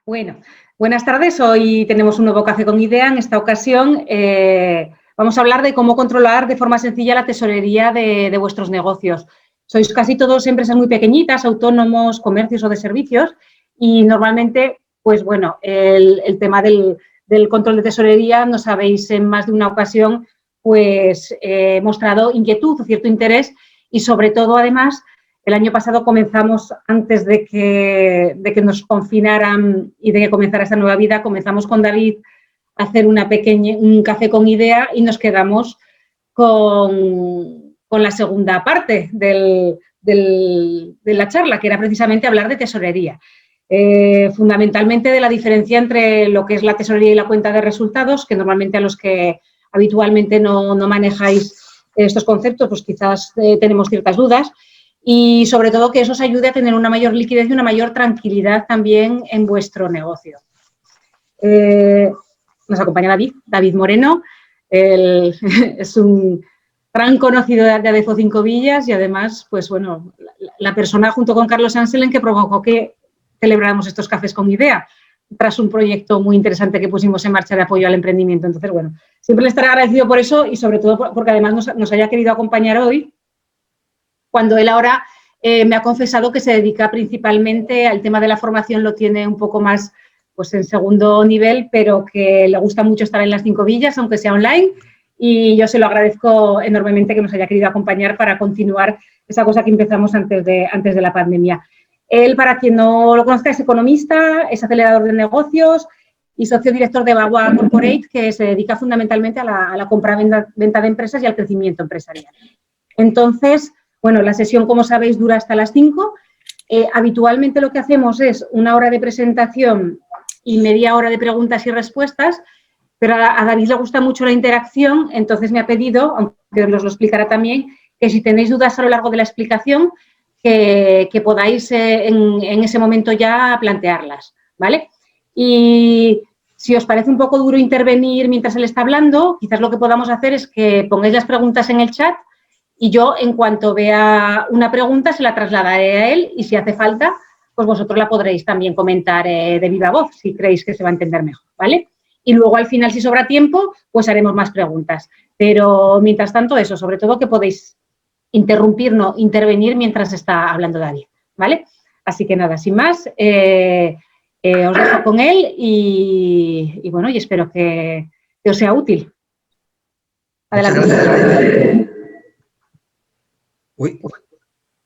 Bueno, buenas tardes. Hoy tenemos un nuevo Café con Idea. En esta ocasión vamos a hablar de cómo controlar de forma sencilla la tesorería de vuestros negocios. Sois casi todos empresas muy pequeñitas, autónomos, comercios o de servicios y normalmente, pues bueno, el tema del control de tesorería nos habéis en más de una ocasión pues mostrado inquietud o cierto interés y sobre todo además el año pasado comenzamos, antes de que nos confinaran y de que comenzara esta nueva vida, comenzamos con David a hacer un café con idea y nos quedamos con la segunda parte de la charla, que era precisamente hablar de tesorería. Fundamentalmente de la diferencia entre lo que es la tesorería y la cuenta de resultados, que normalmente a los que habitualmente no manejáis estos conceptos, pues quizás tenemos ciertas dudas. Y sobre todo que eso os ayude a tener una mayor liquidez y una mayor tranquilidad también en vuestro negocio. Nos acompaña David Moreno, es un gran conocido de ADEFO 5 Villas y además, pues bueno, la persona junto con Carlos Anselen que provocó que celebráramos estos cafés con idea, tras un proyecto muy interesante que pusimos en marcha de apoyo al emprendimiento. Entonces, bueno, siempre le estaré agradecido por eso y sobre todo porque además nos haya querido acompañar hoy, cuando él ahora me ha confesado que se dedica principalmente al tema de la formación, lo tiene un poco más pues en segundo nivel, pero que le gusta mucho estar en las 5 Villas, aunque sea online, y yo se lo agradezco enormemente que nos haya querido acompañar para continuar esa cosa que empezamos antes de la pandemia. Él, para quien no lo conozca, es economista, es acelerador de negocios y socio director de Bagua Corporate, que se dedica fundamentalmente a la compra-venta de empresas y al crecimiento empresarial. Entonces, bueno, la sesión, como sabéis, dura hasta las 5. Habitualmente lo que hacemos es una hora de presentación y media hora de preguntas y respuestas, pero a David le gusta mucho la interacción, entonces me ha pedido, aunque os lo explicará también, que si tenéis dudas a lo largo de la explicación, que podáis en ese momento ya plantearlas, ¿vale? Y si os parece un poco duro intervenir mientras él está hablando, quizás lo que podamos hacer es que pongáis las preguntas en el chat y yo, en cuanto vea una pregunta, se la trasladaré a él y si hace falta, pues vosotros la podréis también comentar de viva voz, si creéis que se va a entender mejor, ¿vale? Y luego, al final, si sobra tiempo, pues haremos más preguntas. Pero, mientras tanto, eso, sobre todo que podéis intervenir mientras está hablando David, ¿vale? Así que nada, sin más, os dejo con él y bueno, y espero que os sea útil. Adelante. Uy,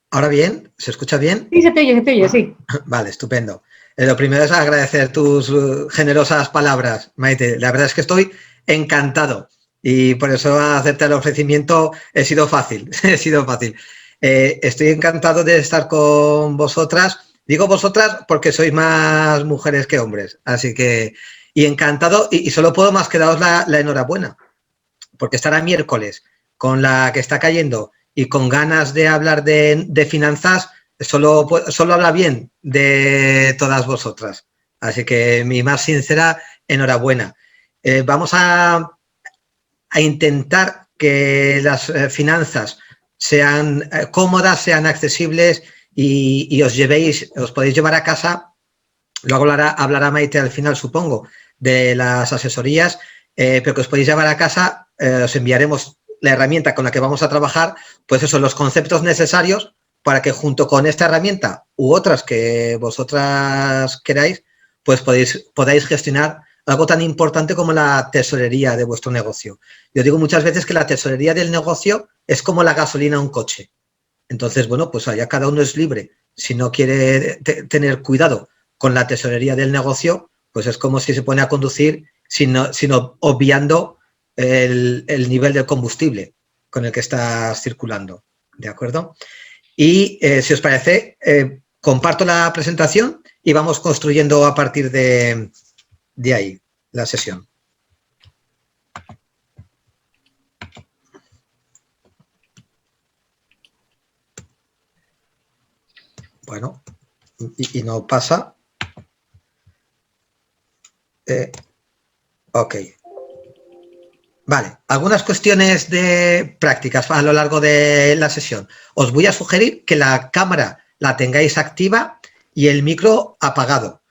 ¿ahora bien? ¿Se escucha bien? Sí, se te oye, sí. Vale, estupendo. Lo primero es agradecer tus generosas palabras, Maite. La verdad es que estoy encantado y por eso hacerte el ofrecimiento he sido fácil, Estoy encantado de estar con vosotras. Digo vosotras porque sois más mujeres que hombres, así que, y encantado, y solo puedo más que daros la enhorabuena, porque estar a miércoles con la que está cayendo y con ganas de hablar de finanzas, solo habla bien de todas vosotras. Así que mi más sincera enhorabuena. Vamos a intentar que las finanzas sean cómodas, sean accesibles y os podéis llevar a casa. Luego hablará Maite al final, supongo, de las asesorías, pero que os podéis llevar a casa. Os enviaremos la herramienta con la que vamos a trabajar, pues eso, los conceptos necesarios para que junto con esta herramienta u otras que vosotras queráis, pues podáis gestionar algo tan importante como la tesorería de vuestro negocio. Yo digo muchas veces que la tesorería del negocio es como la gasolina a un coche. Entonces, bueno, pues allá cada uno es libre. Si no quiere tener cuidado con la tesorería del negocio, pues es como si se pone a conducir sino obviando el nivel del combustible con el que estás circulando, ¿de acuerdo? Y si os parece, comparto la presentación y vamos construyendo a partir de ahí la sesión. Bueno, y no pasa. Ok. Vale, algunas cuestiones de prácticas a lo largo de la sesión. Os voy a sugerir que la cámara la tengáis activa y el micro apagado.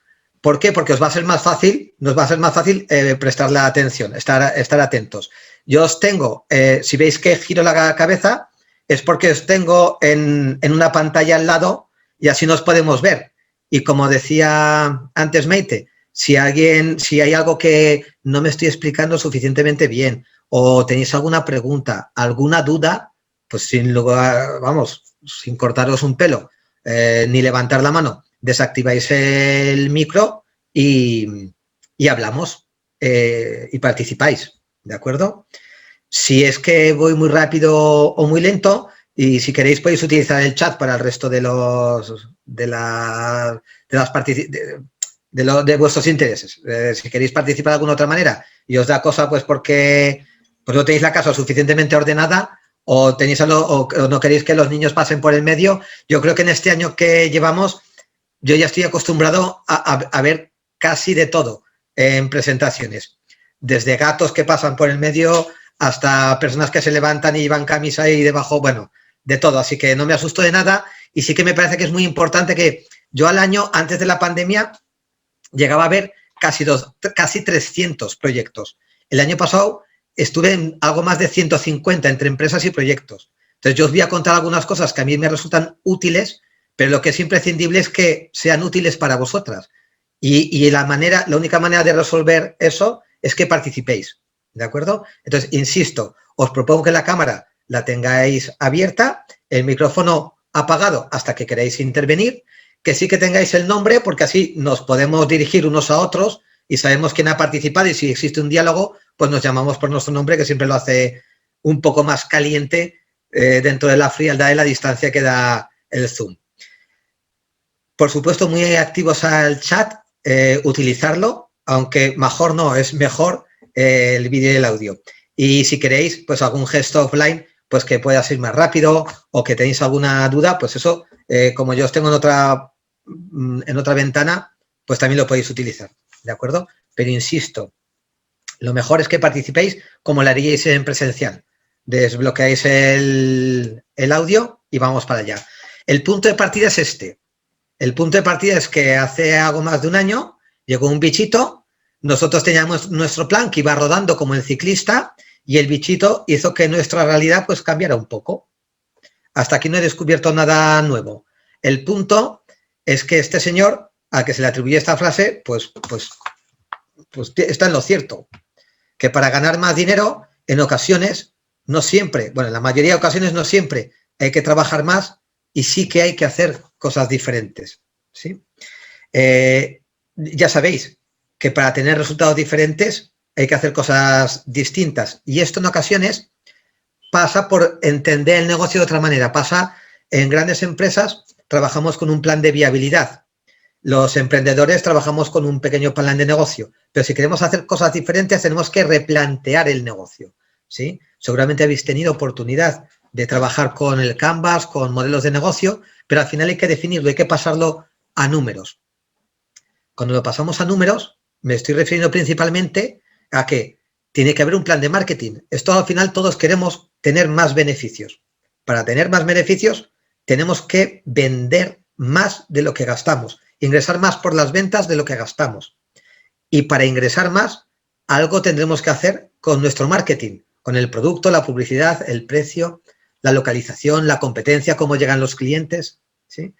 ¿Por qué? Porque os va a ser más fácil, nos va a ser más fácil prestarle atención, estar atentos. Yo os tengo, si veis que giro la cabeza, es porque os tengo en una pantalla al lado y así nos podemos ver. Y como decía antes Maite, si hay algo que no me estoy explicando suficientemente bien o tenéis alguna pregunta, alguna duda, pues sin lugar, vamos, sin cortaros un pelo, ni levantar la mano, desactiváis el micro y hablamos y participáis, ¿de acuerdo? Si es que voy muy rápido o muy lento, y si queréis podéis utilizar el chat para el resto de vuestros intereses. Si queréis participar de alguna otra manera y os da cosa pues porque pues no tenéis la casa suficientemente ordenada o no queréis que los niños pasen por el medio, yo creo que en este año que llevamos yo ya estoy acostumbrado a ver casi de todo en presentaciones. Desde gatos que pasan por el medio hasta personas que se levantan y llevan camisa y debajo, bueno, de todo. Así que no me asusto de nada y sí que me parece que es muy importante que yo al año, antes de la pandemia, llegaba a ver casi 300 proyectos. El año pasado estuve en algo más de 150 entre empresas y proyectos. Entonces yo os voy a contar algunas cosas que a mí me resultan útiles, pero lo que es imprescindible es que sean útiles para vosotras. Y la única manera de resolver eso es que participéis, ¿de acuerdo? Entonces, insisto, os propongo que la cámara la tengáis abierta, el micrófono apagado hasta que queráis intervenir, que sí que tengáis el nombre, porque así nos podemos dirigir unos a otros y sabemos quién ha participado y si existe un diálogo, pues nos llamamos por nuestro nombre, que siempre lo hace un poco más caliente dentro de la frialdad de la distancia que da el Zoom. Por supuesto, muy activos al chat, utilizarlo, aunque mejor no, es mejor el vídeo y el audio. Y si queréis, pues algún gesto offline, pues que pueda ser más rápido o que tenéis alguna duda, pues eso, como yo os tengo en otra ventana, pues también lo podéis utilizar, ¿de acuerdo? Pero insisto, lo mejor es que participéis como lo haríais en presencial. Desbloqueáis el audio y vamos para allá. El punto de partida es este. El punto de partida es que hace algo más de un año llegó un bichito, nosotros teníamos nuestro plan que iba rodando como el ciclista y el bichito hizo que nuestra realidad pues cambiara un poco. Hasta aquí no he descubierto nada nuevo. El punto es que este señor, al que se le atribuye esta frase, pues está en lo cierto. Que para ganar más dinero, en ocasiones, no siempre, bueno, en la mayoría de ocasiones no siempre, hay que trabajar más y sí que hay que hacer cosas diferentes, ¿sí? Ya sabéis que para tener resultados diferentes hay que hacer cosas distintas y esto en ocasiones pasa por entender el negocio de otra manera. Pasa en grandes empresas, trabajamos con un plan de viabilidad. Los emprendedores trabajamos con un pequeño plan de negocio, pero si queremos hacer cosas diferentes tenemos que replantear el negocio, ¿sí? Seguramente habéis tenido oportunidad de trabajar con el Canvas, con modelos de negocio, pero al final hay que definirlo, hay que pasarlo a números. Cuando lo pasamos a números, me estoy refiriendo principalmente a que tiene que haber un plan de marketing. Esto al final todos queremos tener más beneficios. Para tener más beneficios tenemos que vender más de lo que gastamos, ingresar más por las ventas de lo que gastamos. Y para ingresar más, algo tendremos que hacer con nuestro marketing, con el producto, la publicidad, el precio, la localización, la competencia, cómo llegan los clientes, ¿sí?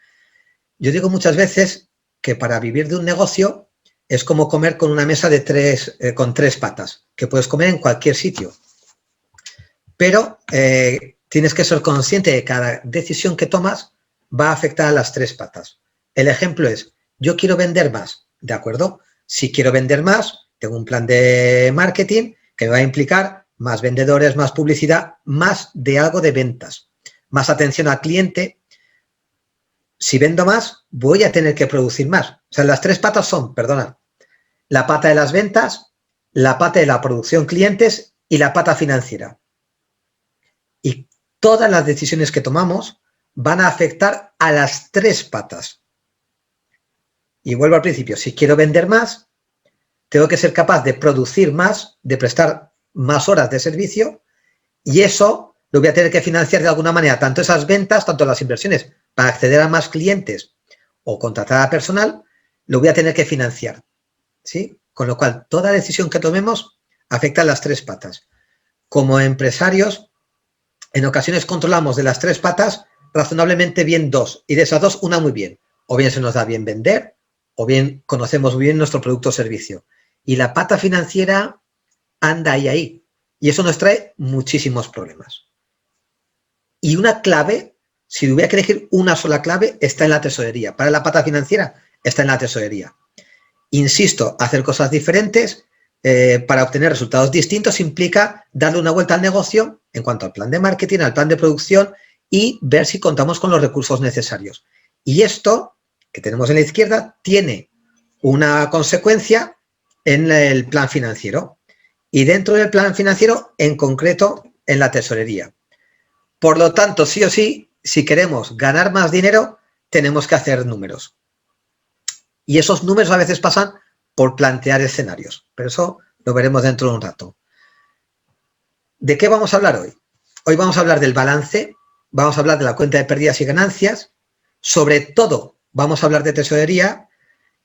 Yo digo muchas veces que para vivir de un negocio es como comer con una mesa con tres patas, que puedes comer en cualquier sitio. Pero tienes que ser consciente de que cada decisión que tomas va a afectar a las tres patas. El ejemplo es, yo quiero vender más, ¿de acuerdo? Si quiero vender más, tengo un plan de marketing que me va a implicar más vendedores, más publicidad, más de algo de ventas, más atención al cliente. Si vendo más, voy a tener que producir más. O sea, las tres patas son, perdona, la pata de las ventas, la pata de la producción clientes y la pata financiera. Y todas las decisiones que tomamos van a afectar a las tres patas. Y vuelvo al principio, si quiero vender más, tengo que ser capaz de producir más, de prestar más horas de servicio y eso lo voy a tener que financiar de alguna manera, tanto esas ventas, tanto las inversiones para acceder a más clientes o contratar a personal, lo voy a tener que financiar, ¿sí? Con lo cual, toda decisión que tomemos afecta a las tres patas. Como empresarios, en ocasiones controlamos de las tres patas razonablemente bien dos, y de esas dos, una muy bien. O bien se nos da bien vender, o bien conocemos muy bien nuestro producto o servicio. Y la pata financiera anda ahí. Y eso nos trae muchísimos problemas. Y una clave, si hubiera que elegir una sola clave, está en la tesorería. Para la pata financiera, está en la tesorería. Insisto, hacer cosas diferentes para obtener resultados distintos implica darle una vuelta al negocio en cuanto al plan de marketing, al plan de producción y ver si contamos con los recursos necesarios. Y esto, que tenemos en la izquierda, tiene una consecuencia en el plan financiero. Y dentro del plan financiero, en concreto, en la tesorería. Por lo tanto, sí o sí, si queremos ganar más dinero, tenemos que hacer números. Y esos números a veces pasan por plantear escenarios, pero eso lo veremos dentro de un rato. ¿De qué vamos a hablar hoy? Hoy vamos a hablar del balance, vamos a hablar de la cuenta de pérdidas y ganancias, sobre todo vamos a hablar de tesorería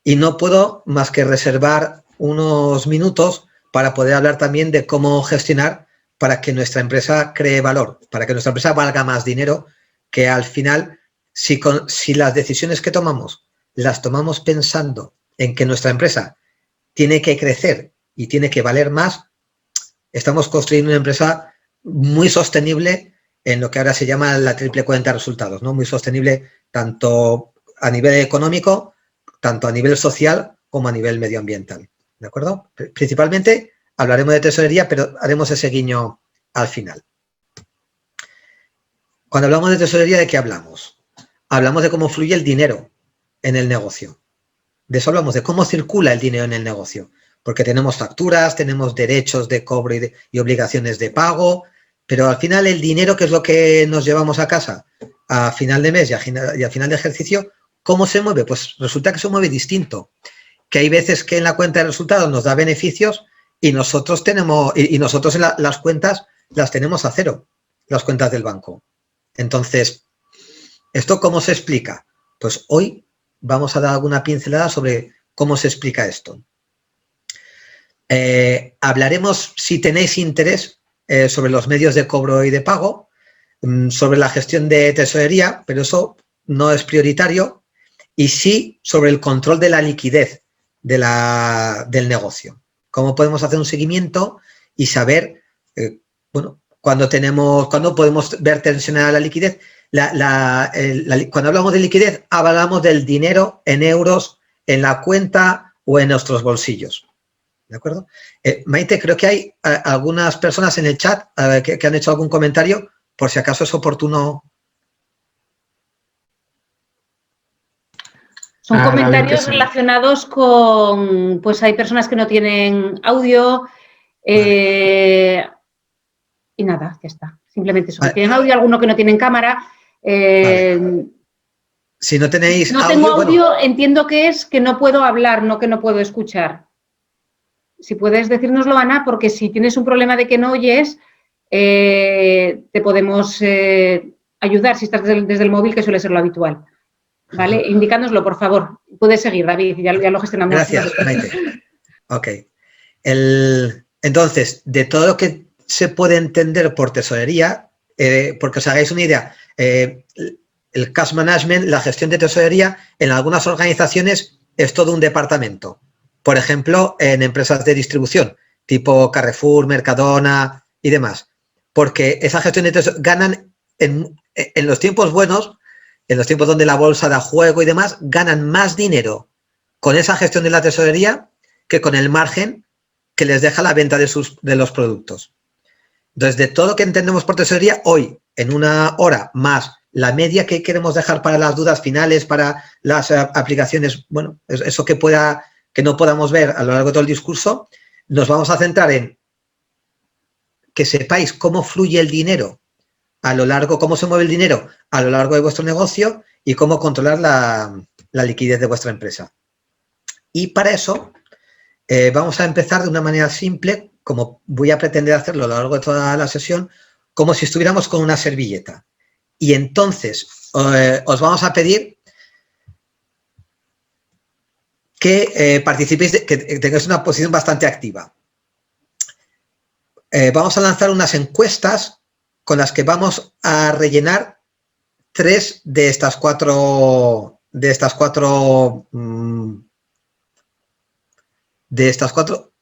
y no puedo más que reservar unos minutos para poder hablar también de cómo gestionar para que nuestra empresa cree valor, para que nuestra empresa valga más dinero, que al final, si las decisiones que tomamos las tomamos pensando en que nuestra empresa tiene que crecer y tiene que valer más, estamos construyendo una empresa muy sostenible en lo que ahora se llama la triple cuenta de resultados, ¿no? Muy sostenible tanto a nivel económico, tanto a nivel social como a nivel medioambiental, ¿de acuerdo? Principalmente hablaremos de tesorería, pero haremos ese guiño al final. Cuando hablamos de tesorería, ¿de qué hablamos? Hablamos de cómo fluye el dinero en el negocio. De eso hablamos, de cómo circula el dinero en el negocio. Porque tenemos facturas, tenemos derechos de cobro y obligaciones de pago, pero al final el dinero, que es lo que nos llevamos a casa a final de mes y a final de ejercicio, ¿cómo se mueve? Pues resulta que se mueve distinto. Que hay veces que en la cuenta de resultados nos da beneficios y nosotros en las cuentas las tenemos a cero, las cuentas del banco. Entonces, ¿esto cómo se explica? Pues hoy vamos a dar alguna pincelada sobre cómo se explica esto. Hablaremos, si tenéis interés, sobre los medios de cobro y de pago, sobre la gestión de tesorería, pero eso no es prioritario, y sí sobre el control de la liquidez del negocio. Cómo podemos hacer un seguimiento y saber, bueno, cuando podemos ver tensionada la liquidez. Cuando hablamos de liquidez, hablamos del dinero en euros en la cuenta o en nuestros bolsillos. ¿De acuerdo? Maite, creo que hay algunas personas en el chat que han hecho algún comentario, por si acaso es oportuno. Son comentarios relacionados con, pues hay personas que no tienen audio vale. Y nada, ya está. Simplemente eso. Vale. Tienen audio, alguno que no tienen cámara. Vale. Si no tenéis audio... No tengo audio, bueno, entiendo que es que no puedo hablar, no que no puedo escuchar. Si puedes decírnoslo, Ana, porque si tienes un problema de que no oyes, te podemos ayudar si estás desde el móvil, que suele ser lo habitual. ¿Vale? Indicándoslo, por favor. Puedes seguir, David, ya lo gestionamos. Gracias, Maite. Ok. Entonces, de todo lo que se puede entender por tesorería, porque os hagáis una idea, el cash management, la gestión de tesorería, en algunas organizaciones es todo un departamento. Por ejemplo, en empresas de distribución, tipo Carrefour, Mercadona y demás. Porque esa gestión de tesorería ganan en los tiempos buenos, en los tiempos donde la bolsa da juego y demás, ganan más dinero con esa gestión de la tesorería que con el margen que les deja la venta de los productos. Entonces, de todo lo que entendemos por tesorería, hoy, en una hora más, la media que queremos dejar para las dudas finales, para las aplicaciones, bueno, eso que no podamos ver a lo largo de todo el discurso, nos vamos a centrar en que sepáis cómo fluye el dinero cómo se mueve el dinero a lo largo de vuestro negocio y cómo controlar la liquidez de vuestra empresa. Y para eso vamos a empezar de una manera simple, como voy a pretender hacerlo a lo largo de toda la sesión, como si estuviéramos con una servilleta. Y entonces os vamos a pedir que participéis, que tengáis una posición bastante activa. Vamos a lanzar unas encuestas con las que vamos a rellenar 3 de estas cuatro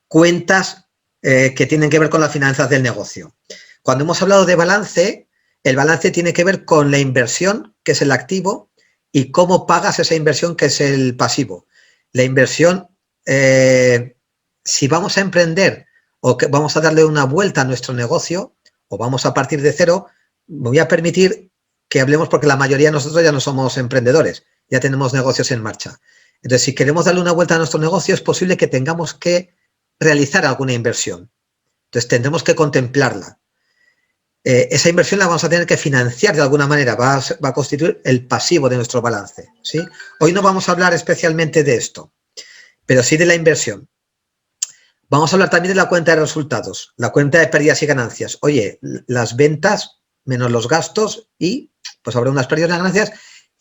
cuentas que tienen que ver con las finanzas del negocio. Cuando hemos hablado de balance, el balance tiene que ver con la inversión, que es el activo, y cómo pagas esa inversión, que es el pasivo. La inversión, si vamos a emprender o que vamos a darle una vuelta a nuestro negocio o vamos a partir de cero, me voy a permitir que hablemos porque la mayoría de nosotros ya no somos emprendedores, ya tenemos negocios en marcha. Entonces, si queremos darle una vuelta a nuestro negocio, es posible que tengamos que realizar alguna inversión. Entonces, tendremos que contemplarla. Esa inversión la vamos a tener que financiar de alguna manera, va a constituir el pasivo de nuestro balance, ¿sí? Hoy no vamos a hablar especialmente de esto, pero sí de la inversión. Vamos a hablar también de la cuenta de resultados, la cuenta de pérdidas y ganancias. Oye, las ventas menos los gastos y pues habrá unas pérdidas y ganancias,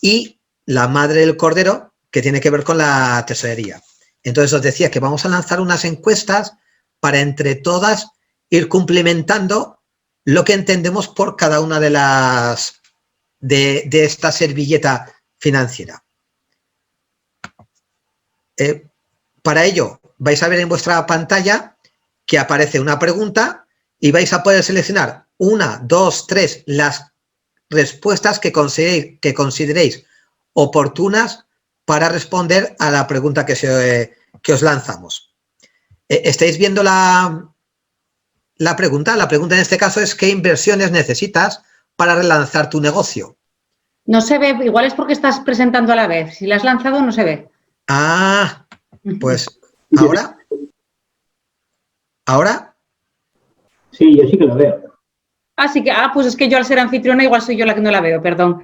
y la madre del cordero, que tiene que ver con la tesorería. Entonces os decía que vamos a lanzar unas encuestas para entre todas ir cumplimentando lo que entendemos por cada una de las de esta servilleta financiera. Para ello vais a ver en vuestra pantalla que aparece una pregunta y vais a poder seleccionar 1, 2, 3 las respuestas que consideréis oportunas para responder a la pregunta que os lanzamos. ¿Estáis viendo la pregunta? La pregunta en este caso es: ¿qué inversiones necesitas para relanzar tu negocio? No se ve, igual es porque estás presentando a la vez. Si la has lanzado, no se ve. Ah, pues ¿ahora? ¿Ahora? Sí, yo sí que lo veo. Así que, pues es que yo al ser anfitriona igual soy yo la que no la veo, perdón.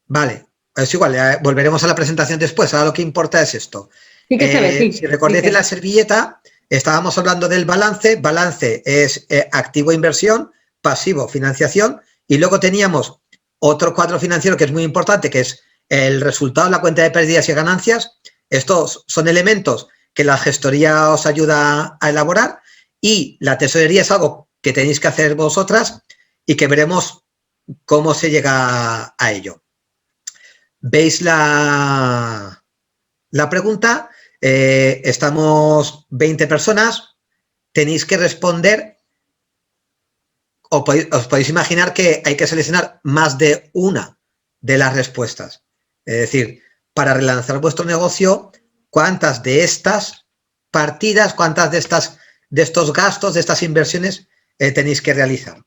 Vale, es igual, volveremos a la presentación después. Ahora lo que importa es esto. Sí que se ve, sí. Si recordáis en la servilleta, estábamos hablando del balance. Balance es activo inversión, pasivo financiación, y luego teníamos otro cuadro financiero que es muy importante, que es el resultado de la cuenta de pérdidas y ganancias. Estos son elementos que la gestoría os ayuda a elaborar, y la tesorería es algo que tenéis que hacer vosotras y que veremos cómo se llega a ello. ¿Veis la pregunta? Estamos 20 personas, tenéis que responder, os podéis imaginar que hay que seleccionar más de una de las respuestas. Es decir, para relanzar vuestro negocio, ¿cuántas de estas partidas, cuántas de estos gastos, de estas inversiones tenéis que realizar?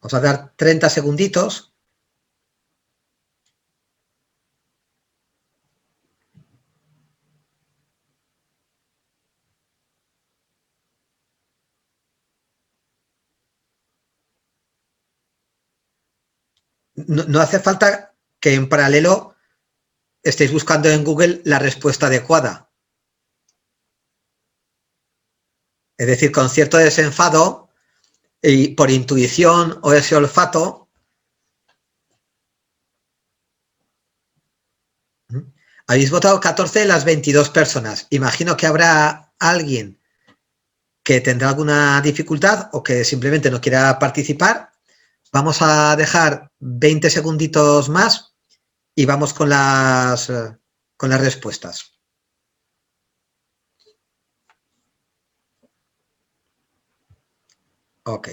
Vamos a dar 30 segunditos. No hace falta que en paralelo estéis buscando en Google la respuesta adecuada. Es decir, con cierto desenfado y por intuición o ese olfato, habéis votado 14 de las 22 personas. Imagino que habrá alguien que tendrá alguna dificultad o que simplemente no quiera participar. Vamos a dejar 20 segunditos más y vamos con las respuestas. Ok.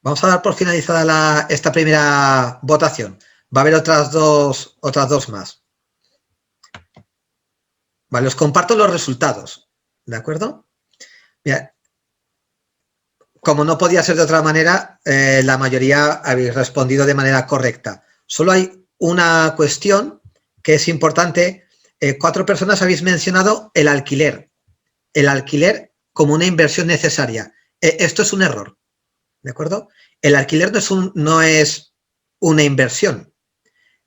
Vamos a dar por finalizada esta primera votación. Va a haber otras dos más. Vale, os comparto los resultados. ¿De acuerdo? Mira, como no podía ser de otra manera, la mayoría habéis respondido de manera correcta. Solo hay una cuestión que es importante. 4 personas habéis mencionado el alquiler. El alquiler como una inversión necesaria. Esto es un error. ¿De acuerdo? El alquiler no es una inversión,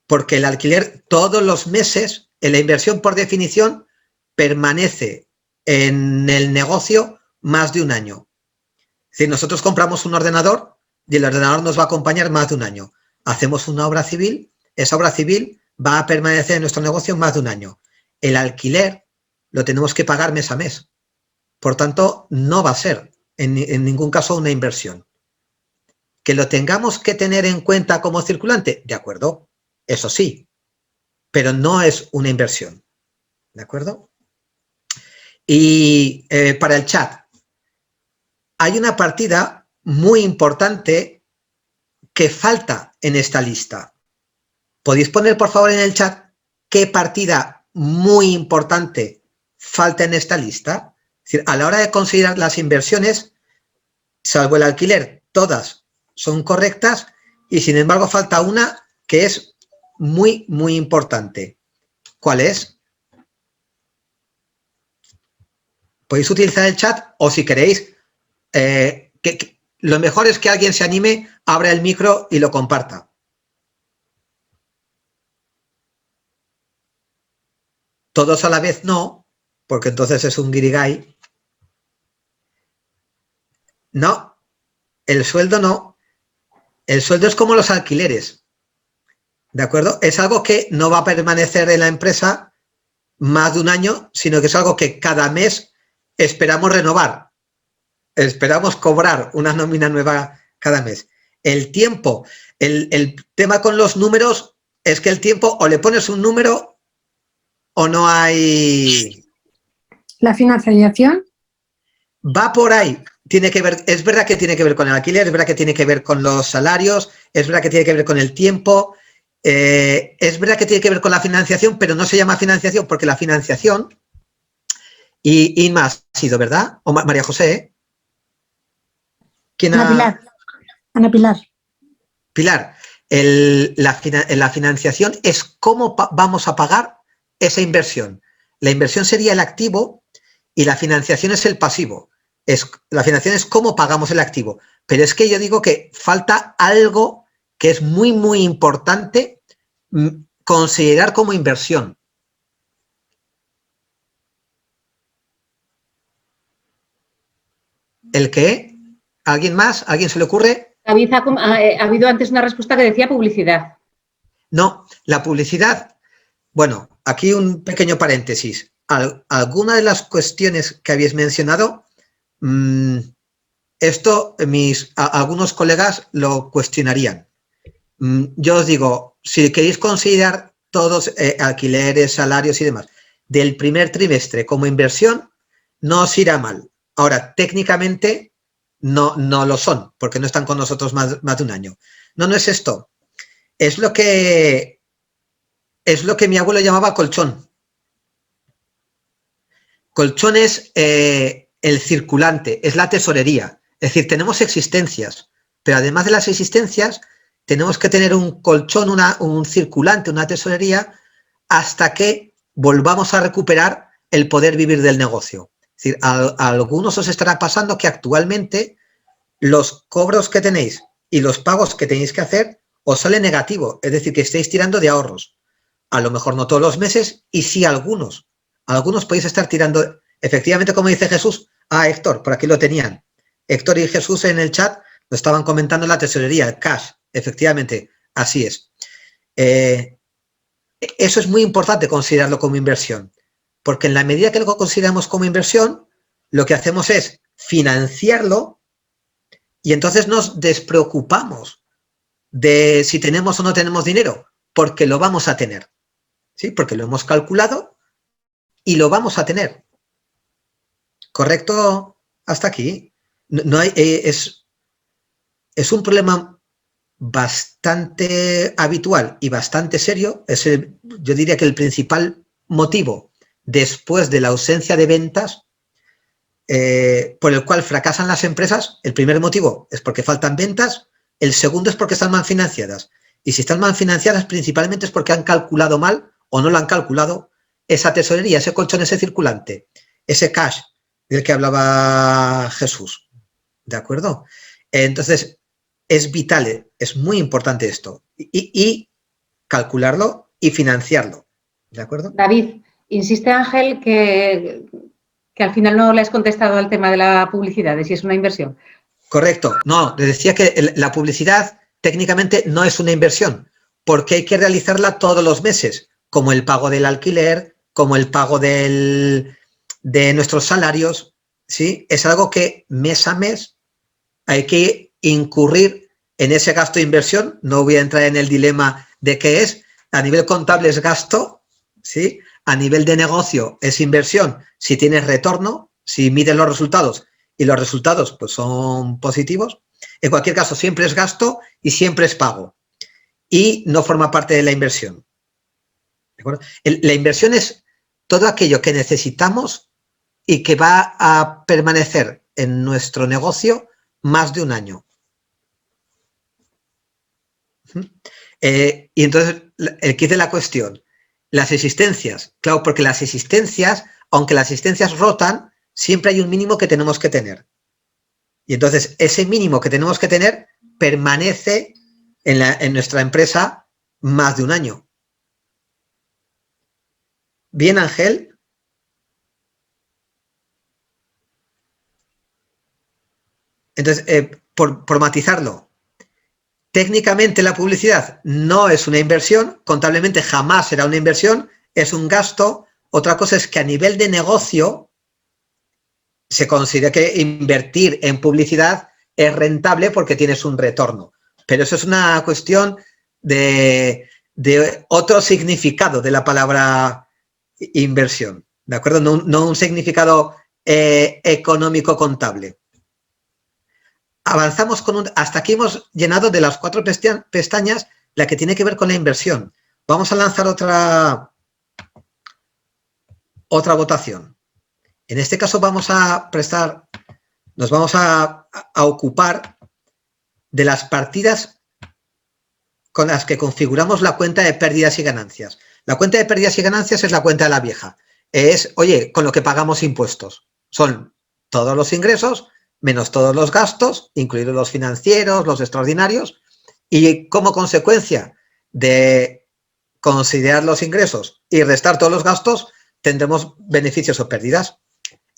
porque el alquiler todos los meses, la inversión por definición, permanece en el negocio más de un año. Si nosotros compramos un ordenador y el ordenador nos va a acompañar más de un año, hacemos una obra civil, esa obra civil va a permanecer en nuestro negocio más de un año. El alquiler lo tenemos que pagar mes a mes. Por tanto, no va a ser en ningún caso una inversión. Que lo tengamos que tener en cuenta como circulante, de acuerdo, eso sí, pero no es una inversión, ¿de acuerdo? Y para el chat, hay una partida muy importante que falta en esta lista. ¿Podéis poner, por favor, en el chat qué partida muy importante falta en esta lista? Es decir, a la hora de considerar las inversiones, salvo el alquiler, todas son correctas y, sin embargo, falta una que es muy, muy importante. ¿Cuál es? Podéis utilizar el chat o, si queréis, lo mejor es que alguien se anime, abra el micro y lo comparta. Todos a la vez no, porque entonces es un guirigay. No, el sueldo no. El sueldo es como los alquileres, ¿de acuerdo? Es algo que no va a permanecer en la empresa más de un año, sino que es algo que cada mes esperamos renovar. Esperamos cobrar una nómina nueva cada mes. El tiempo, el tema con los números es que el tiempo o le pones un número o no hay... ¿La financiación? Va por ahí. Tiene que ver, es verdad que tiene que ver con el alquiler, es verdad que tiene que ver con los salarios, es verdad que tiene que ver con el tiempo, es verdad que tiene que ver con la financiación, pero no se llama financiación porque la financiación, y Inma ha sido, ¿verdad? O María José, ¿quién Ana Pilar. Ana Pilar. Pilar, la financiación es cómo vamos a pagar esa inversión. La inversión sería el activo y la financiación es el pasivo. La financiación es cómo pagamos el activo. Pero es que yo digo que falta algo que es muy, muy importante considerar como inversión. ¿El qué? ¿Alguien más? ¿Alguien se le ocurre? David, ha habido antes una respuesta que decía publicidad. No, la publicidad. Bueno, aquí un pequeño paréntesis. Alguna de las cuestiones que habéis mencionado, esto algunos colegas lo cuestionarían. Yo os digo, si queréis considerar todos alquileres, salarios y demás, del primer trimestre como inversión, no os irá mal. Ahora, técnicamente no lo son, porque no están con nosotros más de un año. No es esto. Es lo que mi abuelo llamaba colchón. Colchón es el circulante, es la tesorería. Es decir, tenemos existencias, pero además de las existencias, tenemos que tener un colchón, un circulante, una tesorería, hasta que volvamos a recuperar el poder vivir del negocio. Es decir, a algunos os estará pasando que actualmente los cobros que tenéis y los pagos que tenéis que hacer os sale negativo, es decir, que estáis tirando de ahorros. A lo mejor no todos los meses, y sí algunos. Algunos podéis estar tirando, efectivamente, como dice Jesús. Héctor, por aquí lo tenían. Héctor y Jesús en el chat lo estaban comentando, la tesorería, el cash. Efectivamente, así es. Eso es muy importante considerarlo como inversión, porque en la medida que lo consideramos como inversión, lo que hacemos es financiarlo y entonces nos despreocupamos de si tenemos o no tenemos dinero, porque lo vamos a tener, ¿sí? Porque lo hemos calculado y lo vamos a tener. ¿Correcto hasta aquí? No hay, es un problema bastante habitual y bastante serio. Yo diría que el principal motivo después de la ausencia de ventas por el cual fracasan las empresas. El primer motivo es porque faltan ventas, el segundo es porque están mal financiadas, y si están mal financiadas principalmente es porque han calculado mal o no lo han calculado esa tesorería, ese colchón, ese circulante, ese cash del que hablaba Jesús, ¿de acuerdo? Entonces es vital, es muy importante esto, y calcularlo y financiarlo, ¿de acuerdo? David, insiste Ángel que al final no le has contestado al tema de la publicidad, de si es una inversión. Correcto. No, les decía que la publicidad técnicamente no es una inversión, porque hay que realizarla todos los meses, como el pago del alquiler, como el pago de nuestros salarios, ¿sí? Es algo que mes a mes hay que incurrir en ese gasto de inversión. No voy a entrar en el dilema de qué es. A nivel contable es gasto, ¿sí? A nivel de negocio es inversión si tienes retorno, si mides los resultados y los resultados pues son positivos. En cualquier caso, siempre es gasto y siempre es pago. Y no forma parte de la inversión. ¿De acuerdo? La inversión es todo aquello que necesitamos y que va a permanecer en nuestro negocio más de un año. Y entonces, el kit de la cuestión, las existencias, claro, porque las existencias, aunque las existencias rotan, siempre hay un mínimo que tenemos que tener. Y entonces, ese mínimo que tenemos que tener permanece en nuestra empresa más de un año. ¿Bien, Ángel? Entonces, por matizarlo, técnicamente la publicidad no es una inversión, contablemente jamás será una inversión, es un gasto. Otra cosa es que a nivel de negocio se considera que invertir en publicidad es rentable porque tienes un retorno. Pero eso es una cuestión de otro significado de la palabra inversión, ¿de acuerdo? No un significado económico contable. Avanzamos hasta aquí hemos llenado de las 4 pestañas la que tiene que ver con la inversión. Vamos a lanzar otra votación. En este caso nos vamos a ocupar de las partidas con las que configuramos la cuenta de pérdidas y ganancias. La cuenta de pérdidas y ganancias es la cuenta de la vieja. Es, oye, con lo que pagamos impuestos. Son todos los ingresos menos todos los gastos, incluidos los financieros, los extraordinarios, y como consecuencia de considerar los ingresos y restar todos los gastos, tendremos beneficios o pérdidas.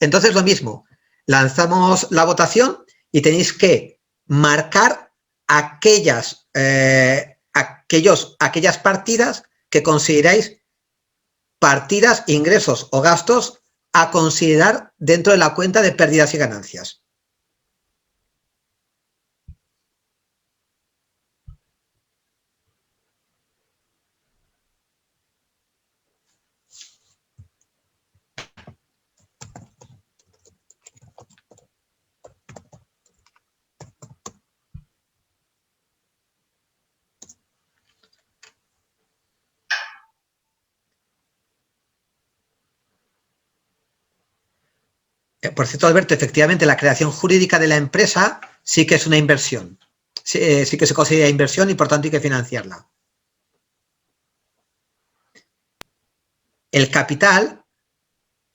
Entonces, lo mismo, lanzamos la votación y tenéis que marcar aquellas partidas que consideráis partidas, ingresos o gastos a considerar dentro de la cuenta de pérdidas y ganancias. Por cierto, Alberto, efectivamente la creación jurídica de la empresa sí que es una inversión. Sí que se considera inversión y por tanto hay que financiarla. El capital,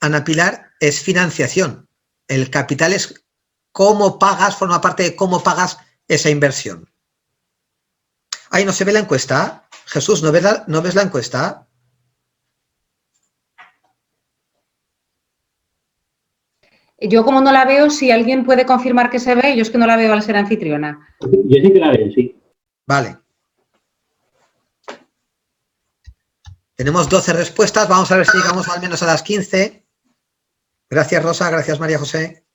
Ana Pilar, es financiación. El capital es cómo pagas, forma parte de cómo pagas esa inversión. Ahí no se ve la encuesta. Jesús, ¿no ves la encuesta? Yo como no la veo, si alguien puede confirmar que se ve, yo es que no la veo al ser anfitriona. Yo sí que la veo, sí. Vale. Tenemos 12 respuestas, vamos a ver si llegamos al menos a las 15. Gracias, Rosa, gracias, María José.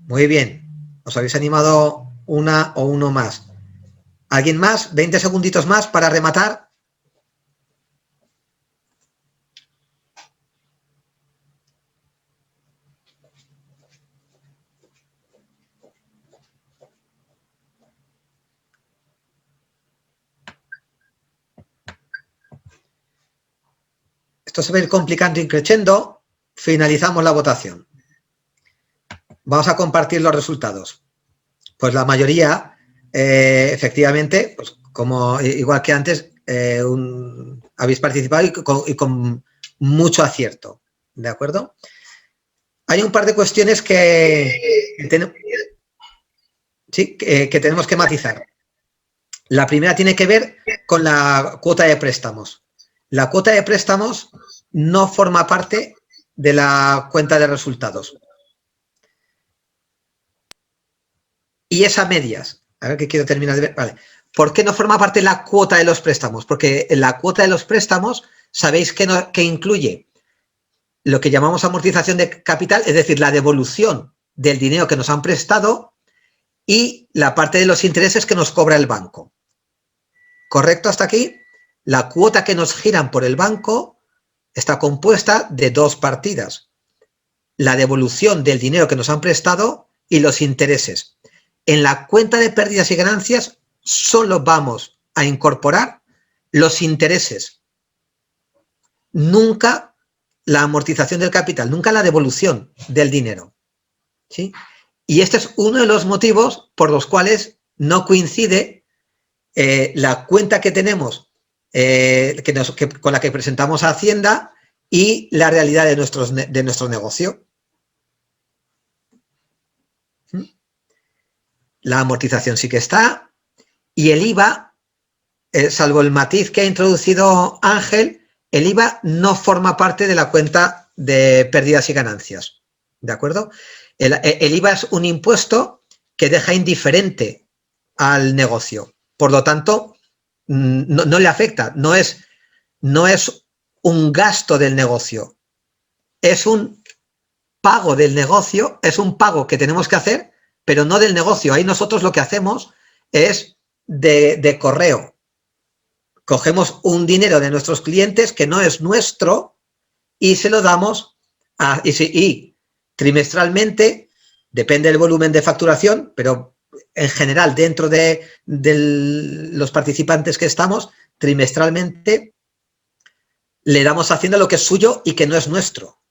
Muy bien, os habéis animado una o uno más. ¿Alguien más? 20 segunditos más para rematar. Esto se va a ir complicando y creciendo. Finalizamos la votación. Vamos a compartir los resultados. Pues la mayoría, efectivamente, pues como igual que antes, habéis participado y con mucho acierto. ¿De acuerdo? Hay un par de cuestiones que tenemos que matizar. La primera tiene que ver con la cuota de préstamos. La cuota de préstamos no forma parte de la cuenta de resultados. Y es a medias. A ver que quiero terminar de ver. Vale. ¿Por qué no forma parte la cuota de los préstamos? Porque en la cuota de los préstamos, sabéis que incluye lo que llamamos amortización de capital, es decir, la devolución del dinero que nos han prestado y la parte de los intereses que nos cobra el banco. ¿Correcto hasta aquí? La cuota que nos giran por el banco está compuesta de dos partidas. La devolución del dinero que nos han prestado y los intereses. En la cuenta de pérdidas y ganancias solo vamos a incorporar los intereses. Nunca la amortización del capital, nunca la devolución del dinero. ¿Sí? Y este es uno de los motivos por los cuales no coincide la cuenta que tenemos con la que presentamos a Hacienda y la realidad de nuestro negocio. La amortización sí que está y el IVA, salvo el matiz que ha introducido Ángel, el IVA no forma parte de la cuenta de pérdidas y ganancias. ¿De acuerdo? El IVA es un impuesto que deja indiferente al negocio. Por lo tanto, no le afecta. No es un gasto del negocio. Es un pago del negocio, es un pago que tenemos que hacer, pero no del negocio. Ahí nosotros lo que hacemos es de correo. Cogemos un dinero de nuestros clientes que no es nuestro y se lo damos y trimestralmente, depende del volumen de facturación, pero en general dentro de los participantes que estamos, trimestralmente le damos a Hacienda lo que es suyo y que no es nuestro.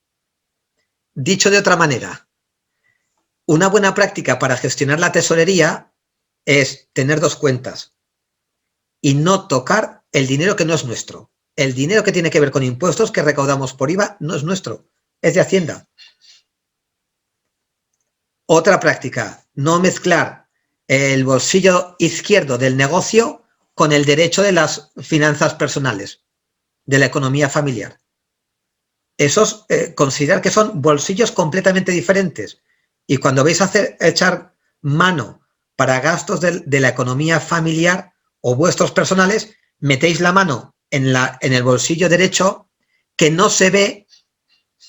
Dicho de otra manera, una buena práctica para gestionar la tesorería es tener dos cuentas y no tocar el dinero que no es nuestro. El dinero que tiene que ver con impuestos que recaudamos por IVA no es nuestro, es de Hacienda. Otra práctica, no mezclar el bolsillo izquierdo del negocio con el derecho de las finanzas personales, de la economía familiar. Esos, considerar que son bolsillos completamente diferentes. Y cuando vais a echar mano para gastos de la economía familiar o vuestros personales, metéis la mano en el bolsillo derecho que no se ve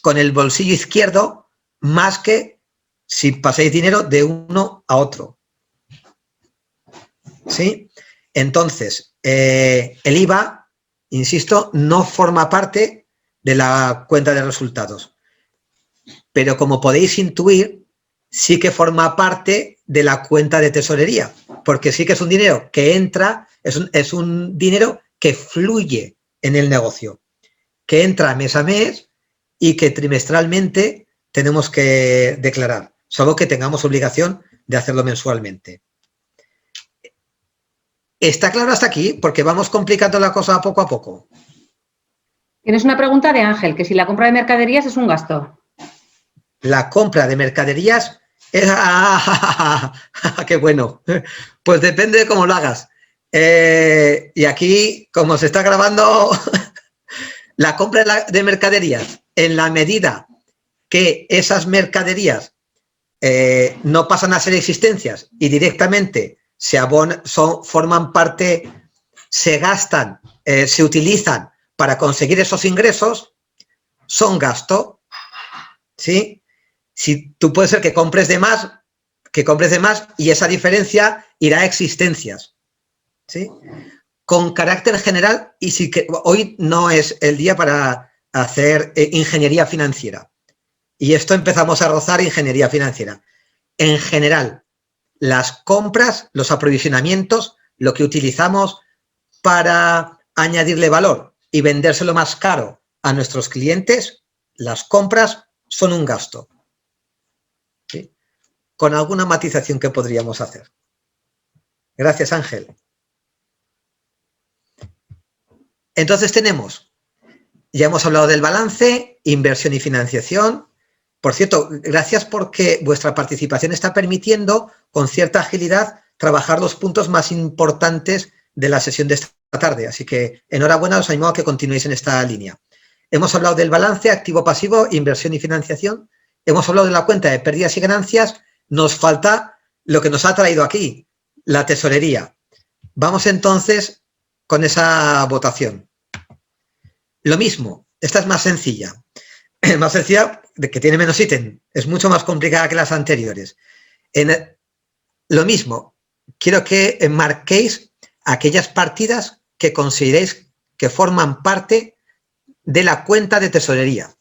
con el bolsillo izquierdo más que si pasáis dinero de uno a otro. ¿Sí? Entonces, el IVA, insisto, no forma parte de la cuenta de resultados. Pero como podéis intuir, sí que forma parte de la cuenta de tesorería, porque sí que es un dinero que entra, es un dinero que fluye en el negocio, que entra mes a mes y que trimestralmente tenemos que declarar, salvo que tengamos obligación de hacerlo mensualmente. ¿Está claro hasta aquí? Porque vamos complicando la cosa poco a poco. Tienes una pregunta de Ángel, que si la compra de mercaderías es un gasto. La compra de mercaderías es... ¡Qué bueno! Pues depende de cómo lo hagas. Y aquí, como se está grabando, la compra de mercaderías, en la medida que esas mercaderías no pasan a ser existencias y directamente forman parte, se gastan, se utilizan para conseguir esos ingresos, son gasto. ¿Sí? Si tú puede ser que compres de más y esa diferencia irá a existencias. ¿Sí? Con carácter general, y sí que hoy no es el día para hacer ingeniería financiera. Y esto empezamos a rozar ingeniería financiera. En general, las compras, los aprovisionamientos, lo que utilizamos para añadirle valor y vendérselo más caro a nuestros clientes, las compras son un gasto. ¿Sí? Con alguna matización que podríamos hacer. Gracias, Ángel. Entonces ya hemos hablado del balance, inversión y financiación. Por cierto, gracias porque vuestra participación está permitiendo con cierta agilidad trabajar los puntos más importantes de la sesión de esta tarde. Así que enhorabuena, os animo a que continuéis en esta línea. Hemos hablado del balance, activo-pasivo, inversión y financiación. Hemos hablado de la cuenta de pérdidas y ganancias. Nos falta lo que nos ha traído aquí, la tesorería. Vamos entonces con esa votación. Lo mismo, esta es más sencilla. Más sencilla, que tiene menos ítem. Es mucho más complicada que las anteriores. Lo mismo, quiero que marquéis aquellas partidas que consideréis que forman parte de la cuenta de tesorería.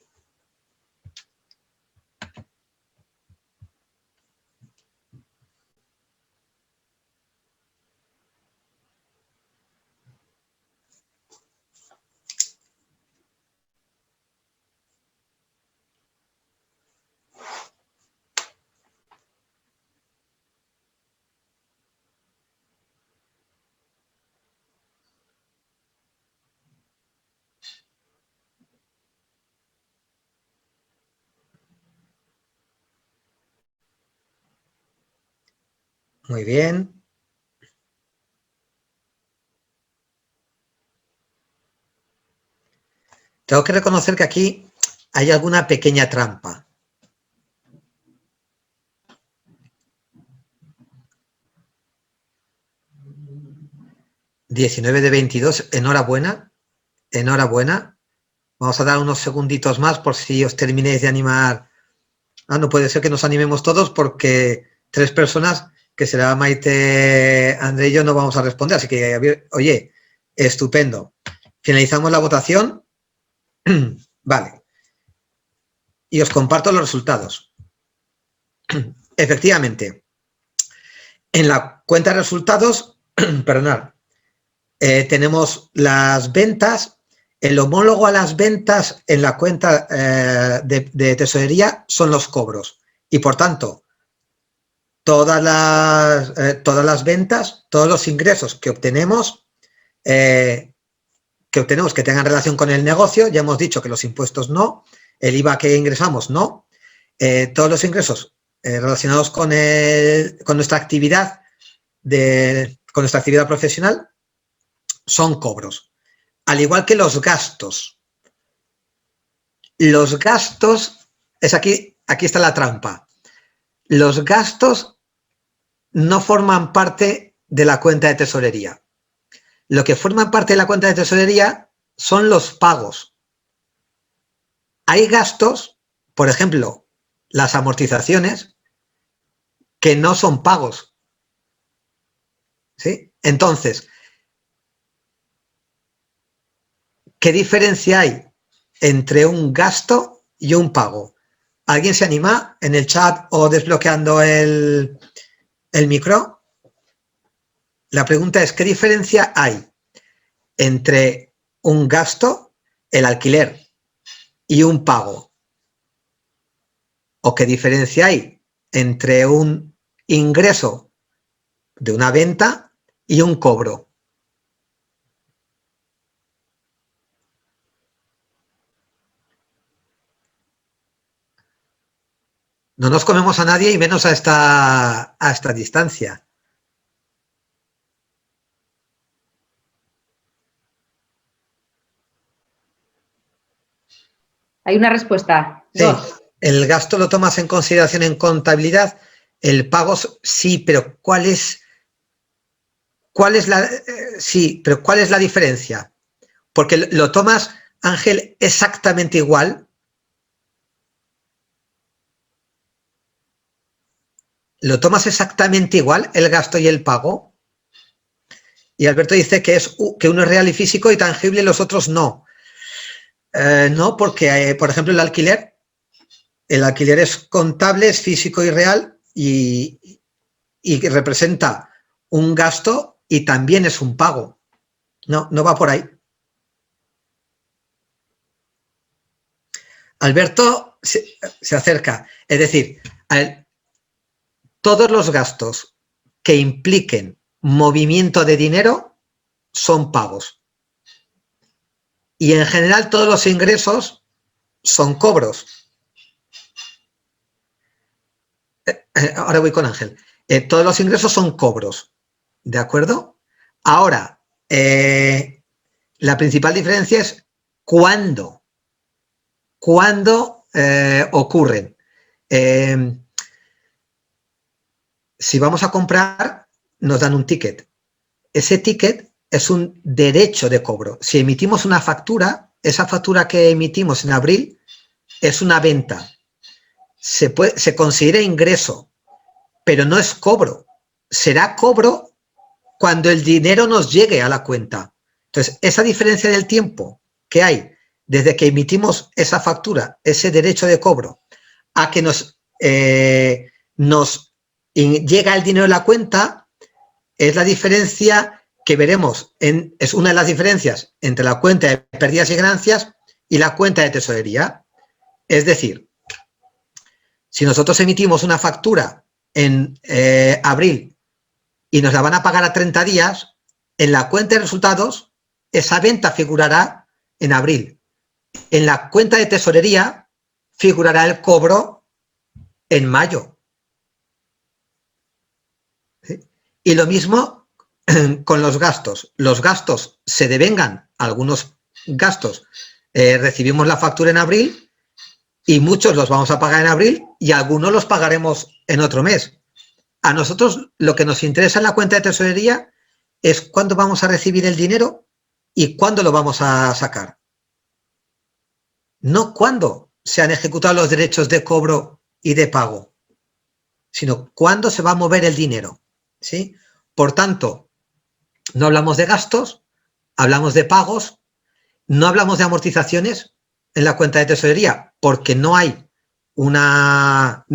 Muy bien. Tengo que reconocer que aquí hay alguna pequeña trampa. $19 de 22, enhorabuena, enhorabuena. Vamos a dar unos segunditos más por si os terminéis de animar. No puede ser que nos animemos todos porque 3 personas, que será Maite, André y yo, no vamos a responder. Así que, oye, estupendo. Finalizamos la votación. Vale. Y os comparto los resultados. Efectivamente, en la cuenta de resultados, perdonad, tenemos las ventas. El homólogo a las ventas en la cuenta de tesorería son los cobros. Y por tanto, todas las ventas, todos los ingresos que obtenemos que tengan relación con el negocio, ya hemos dicho que los impuestos no, el IVA que ingresamos no, todos los ingresos relacionados con nuestra actividad profesional son cobros. Al igual que los gastos. Los gastos, aquí está la trampa. Los gastos no forman parte de la cuenta de tesorería. Lo que forman parte de la cuenta de tesorería son los pagos. Hay gastos, por ejemplo, las amortizaciones, que no son pagos. ¿Sí? Entonces, ¿qué diferencia hay entre un gasto y un pago? ¿Alguien se anima en el chat o desbloqueando el micro? La pregunta es, ¿qué diferencia hay entre un gasto, el alquiler, y un pago? ¿O qué diferencia hay entre un ingreso de una venta y un cobro? No nos comemos a nadie y menos a esta distancia. Hay una respuesta. Sí, el gasto lo tomas en consideración en contabilidad, el pago sí, pero ¿cuál es la diferencia? Porque lo tomas, Ángel, exactamente igual. ¿Lo tomas exactamente igual, el gasto y el pago? Y Alberto dice que uno es real y físico y tangible y los otros no. No, porque, por ejemplo, el alquiler es contable, es físico y real y representa un gasto y también es un pago. No va por ahí. Alberto se acerca. Es decir, todos los gastos que impliquen movimiento de dinero son pagos. Y en general todos los ingresos son cobros. Ahora voy con Ángel. Todos los ingresos son cobros. ¿De acuerdo? Ahora, la principal diferencia es cuándo cuándo ocurren. Si vamos a comprar, nos dan un ticket. Ese ticket es un derecho de cobro. Si emitimos una factura, esa factura que emitimos en abril es una venta. Se considera ingreso, pero no es cobro. Será cobro cuando el dinero nos llegue a la cuenta. Entonces, esa diferencia del tiempo que hay desde que emitimos esa factura, ese derecho de cobro, a que nos llega el dinero a la cuenta, es la diferencia que veremos, es una de las diferencias entre la cuenta de pérdidas y ganancias y la cuenta de tesorería. Es decir, si nosotros emitimos una factura en abril y nos la van a pagar a 30 días, en la cuenta de resultados esa venta figurará en abril. En la cuenta de tesorería figurará el cobro en mayo. ¿Sí? Y lo mismo con los gastos. Los gastos se devengan, algunos gastos recibimos la factura en abril y muchos los vamos a pagar en abril y algunos los pagaremos en otro mes. A nosotros lo que nos interesa en la cuenta de tesorería es cuándo vamos a recibir el dinero y cuándo lo vamos a sacar. No cuándo se han ejecutado los derechos de cobro y de pago, sino cuándo se va a mover el dinero, ¿sí? Por tanto, no hablamos de gastos, hablamos de pagos, no hablamos de amortizaciones en la cuenta de tesorería porque no hay la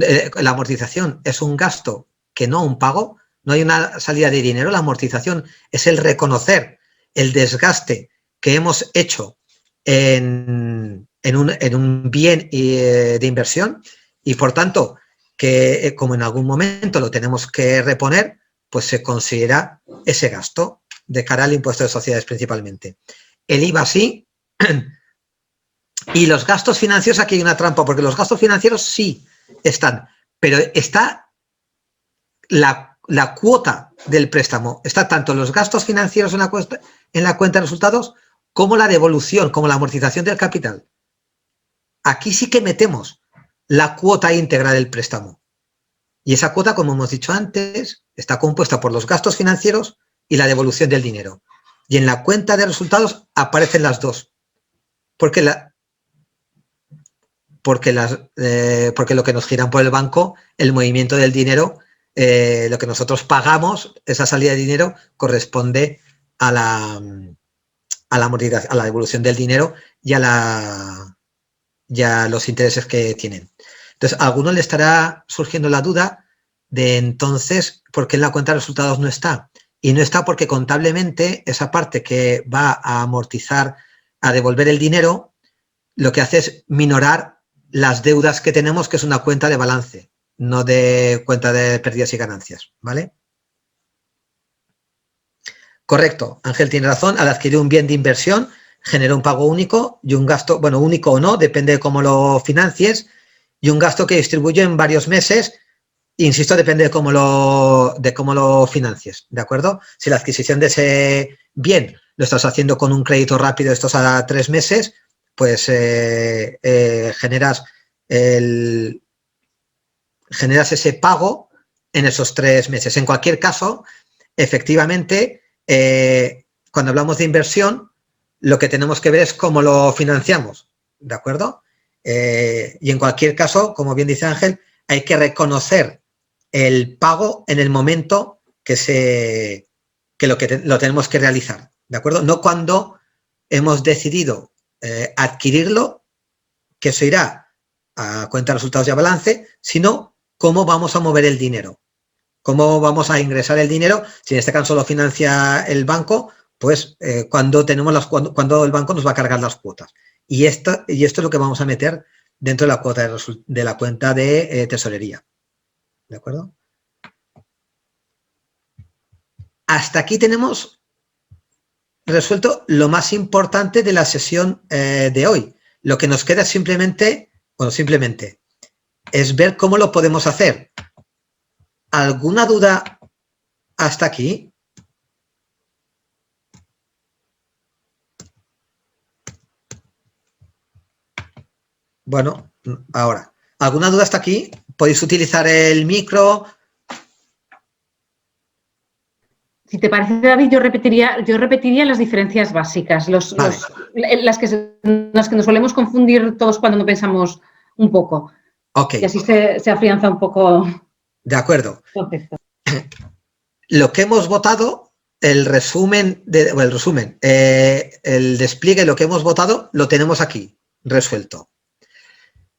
amortización es un gasto que no un pago, no hay una salida de dinero, la amortización es el reconocer el desgaste que hemos hecho en un bien de inversión y por tanto que como en algún momento lo tenemos que reponer, pues se considera ese gasto de cara al impuesto de sociedades principalmente. El IVA sí, y los gastos financieros, aquí hay una trampa, porque los gastos financieros sí están, pero está la cuota del préstamo, está tanto los gastos financieros en la cuenta de resultados como la devolución, como la amortización del capital. Aquí sí que metemos la cuota íntegra del préstamo. Y esa cuota, como hemos dicho antes, está compuesta por los gastos financieros y la devolución del dinero. Y en la cuenta de resultados aparecen las dos. Porque lo que nos giran por el banco, el movimiento del dinero, lo que nosotros pagamos, esa salida de dinero, corresponde a la devolución del dinero y a los intereses que tienen. Entonces, a alguno le estará surgiendo la duda de entonces, ¿por qué en la cuenta de resultados no está? Y no está porque contablemente esa parte que va a amortizar, a devolver el dinero, lo que hace es minorar las deudas que tenemos, que es una cuenta de balance, no de cuenta de pérdidas y ganancias, ¿vale? Correcto, Ángel tiene razón, al adquirir un bien de inversión genera un pago único y un gasto, bueno, único o no, depende de cómo lo financies, y un gasto que distribuye en varios meses, insisto, depende de cómo lo financies, ¿de acuerdo? Si la adquisición de ese bien lo estás haciendo con un crédito rápido, estos a 3 meses, pues generas ese pago en esos 3 meses. En cualquier caso, efectivamente, cuando hablamos de inversión, lo que tenemos que ver es cómo lo financiamos, ¿de acuerdo? Y en cualquier caso, como bien dice Ángel, hay que reconocer el pago en el momento que lo tenemos que realizar, ¿de acuerdo? No cuando hemos decidido adquirirlo, que eso irá a cuenta de resultados y a balance, sino cómo vamos a mover el dinero, cómo vamos a ingresar el dinero. Si en este caso lo financia el banco, pues cuando el banco nos va a cargar las cuotas. Y esto es lo que vamos a meter dentro de la cuenta de tesorería. ¿De acuerdo? Hasta aquí tenemos resuelto lo más importante de la sesión de hoy. Lo que nos queda simplemente es ver cómo lo podemos hacer. ¿Alguna duda hasta aquí? Bueno, ahora, ¿alguna duda hasta aquí? ¿Podéis utilizar el micro? Si te parece, David, yo repetiría las diferencias básicas, Vale. las que nos solemos confundir todos cuando no pensamos un poco. Ok, Y así se afianza un poco de acuerdo. el concepto. Lo que hemos votado, el despliegue, lo que hemos votado, lo tenemos aquí, resuelto.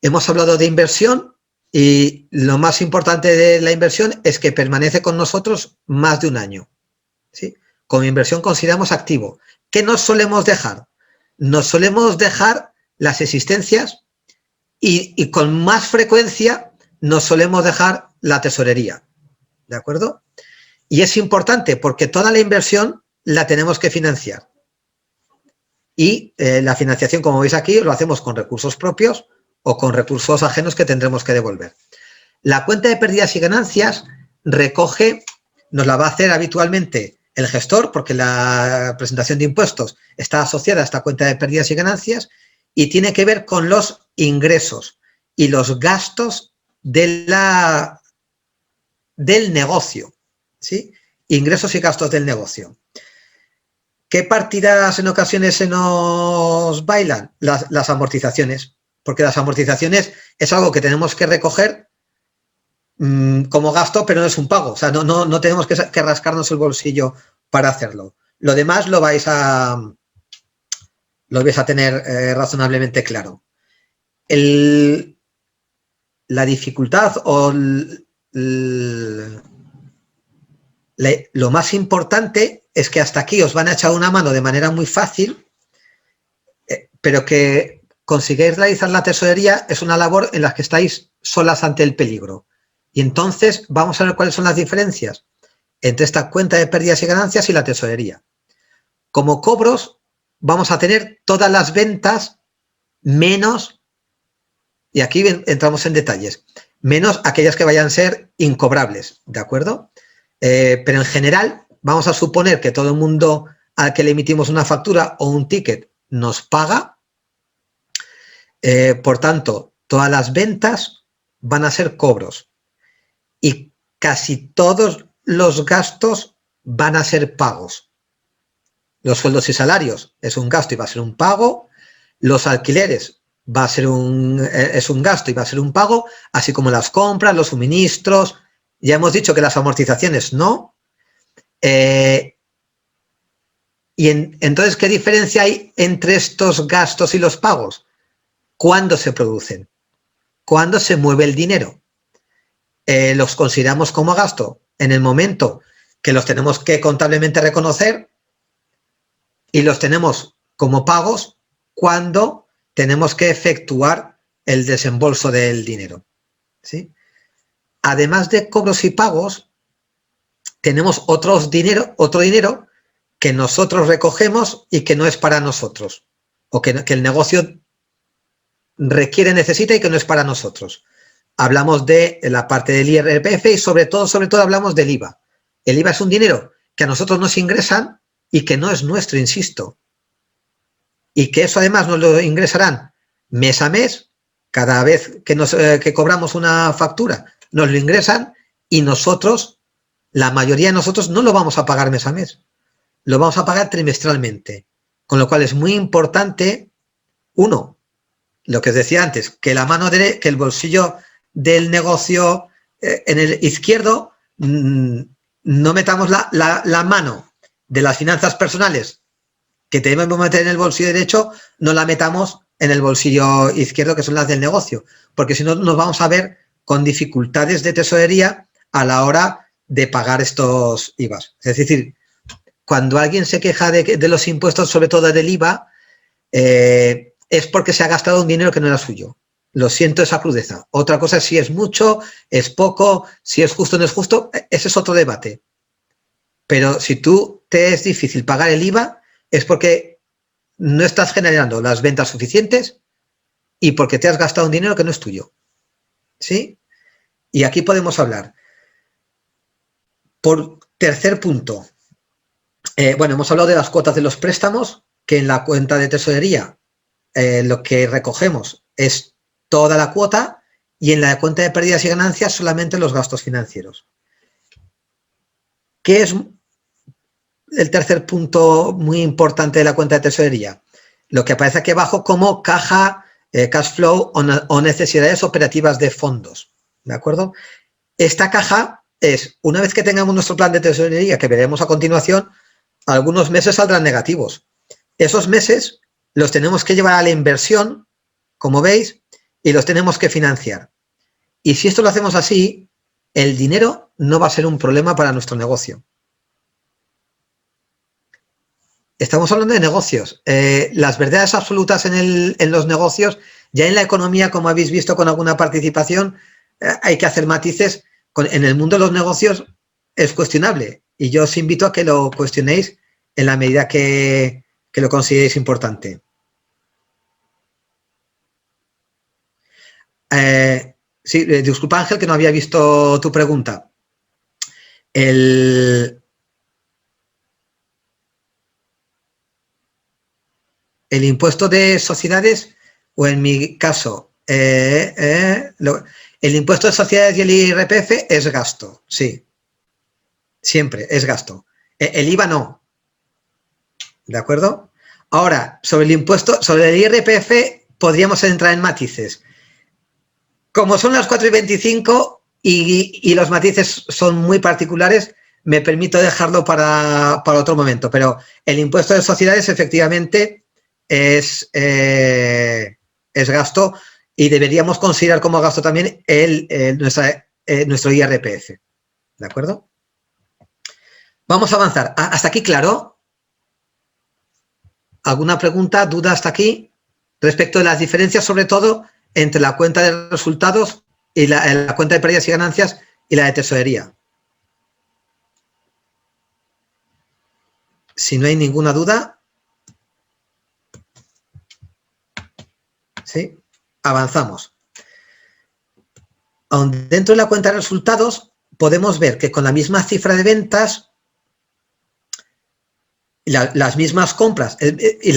Hemos hablado de inversión y lo más importante de la inversión es que permanece con nosotros más de un año. ¿Sí? Como inversión consideramos activo. ¿Qué nos solemos dejar? Nos solemos dejar las existencias y con más frecuencia nos solemos dejar la tesorería. ¿De acuerdo? Y es importante porque toda la inversión la tenemos que financiar. Y la financiación, como veis aquí, lo hacemos con recursos propios o con recursos ajenos que tendremos que devolver. La cuenta de pérdidas y ganancias recoge, nos la va a hacer habitualmente el gestor, porque la presentación de impuestos está asociada a esta cuenta de pérdidas y ganancias y tiene que ver con los ingresos y los gastos del negocio, ¿sí? Ingresos y gastos del negocio. ¿Qué partidas en ocasiones se nos bailan? Las amortizaciones, porque las amortizaciones es algo que tenemos que recoger como gasto, pero no es un pago. O sea, no tenemos que rascarnos el bolsillo para hacerlo. Lo demás lo vais a tener razonablemente claro. La dificultad o lo más importante es que hasta aquí os van a echar una mano de manera muy fácil, pero que consigáis realizar la tesorería es una labor en la que estáis solas ante el peligro. Y entonces vamos a ver cuáles son las diferencias entre esta cuenta de pérdidas y ganancias y la tesorería. Como cobros vamos a tener todas las ventas menos, y aquí entramos en detalles, menos aquellas que vayan a ser incobrables, ¿de acuerdo? Pero en general vamos a suponer que todo el mundo al que le emitimos una factura o un ticket nos paga. Por tanto, todas las ventas van a ser cobros y casi todos los gastos van a ser pagos. Los sueldos y salarios es un gasto y va a ser un pago. Los alquileres es un gasto y va a ser un pago, así como las compras, los suministros. Ya hemos dicho que las amortizaciones no. Entonces, ¿qué diferencia hay entre estos gastos y los pagos? ¿Cuándo se producen? ¿Cuándo se mueve el dinero? Los consideramos como gasto en el momento que los tenemos que contablemente reconocer y los tenemos como pagos cuando tenemos que efectuar el desembolso del dinero, ¿sí? Además de cobros y pagos, tenemos otro dinero que nosotros recogemos y que no es para nosotros, o que el negocio requiere, necesita y que no es para nosotros. Hablamos de la parte del IRPF y sobre todo hablamos del IVA. El IVA es un dinero que a nosotros nos ingresan y que no es nuestro, insisto. Y que eso además nos lo ingresarán mes a mes, cada vez que cobramos una factura, nos lo ingresan y nosotros, la mayoría de nosotros, no lo vamos a pagar mes a mes. Lo vamos a pagar trimestralmente. Con lo cual es muy importante, uno, lo que os decía antes, que que el bolsillo del negocio en el izquierdo, no metamos la mano de las finanzas personales que debemos meter en el bolsillo derecho, no la metamos en el bolsillo izquierdo, que son las del negocio, porque si no nos vamos a ver con dificultades de tesorería a la hora de pagar estos IVAs. Es decir, cuando alguien se queja de los impuestos, sobre todo del IVA, es porque se ha gastado un dinero que no era suyo. Lo siento, esa crudeza. Otra cosa es si es mucho, es poco, si es justo o no es justo, ese es otro debate. Pero si te es difícil pagar el IVA, es porque no estás generando las ventas suficientes y porque te has gastado un dinero que no es tuyo. ¿Sí? Y aquí podemos hablar. Por tercer punto, hemos hablado de las cuotas de los préstamos, que en la cuenta de tesorería lo que recogemos es toda la cuota y en la cuenta de pérdidas y ganancias solamente los gastos financieros. ¿Qué es el tercer punto muy importante de la cuenta de tesorería? Lo que aparece aquí abajo como caja, cash flow o necesidades operativas de fondos. ¿De acuerdo? Esta caja es, una vez que tengamos nuestro plan de tesorería, que veremos a continuación, algunos meses saldrán negativos. Esos meses los tenemos que llevar a la inversión, como veis, y los tenemos que financiar. Y si esto lo hacemos así, el dinero no va a ser un problema para nuestro negocio. Estamos hablando de negocios. Las verdades absolutas en los negocios, ya en la economía, como habéis visto con alguna participación, hay que hacer matices. En el mundo de los negocios es cuestionable y yo os invito a que lo cuestionéis en la medida que lo consideréis importante. Sí, disculpa Ángel que no había visto tu pregunta. El impuesto de sociedades, o en mi caso, el impuesto de sociedades y el IRPF es gasto, sí. Siempre es gasto. El IVA no. ¿De acuerdo? Ahora, sobre el impuesto, sobre el IRPF, podríamos entrar en matices. Como son las 4:25 y los matices son muy particulares, me permito dejarlo para otro momento. Pero el impuesto de sociedades, efectivamente, es gasto y deberíamos considerar como gasto también nuestro IRPF. ¿De acuerdo? Vamos a avanzar. ¿Hasta aquí claro? ¿Alguna pregunta, duda hasta aquí? Respecto de las diferencias, sobre todo, entre la cuenta de resultados y la cuenta de pérdidas y ganancias y la de tesorería. Si no hay ninguna duda, ¿sí? Avanzamos. Dentro de la cuenta de resultados podemos ver que con la misma cifra de ventas, las mismas compras y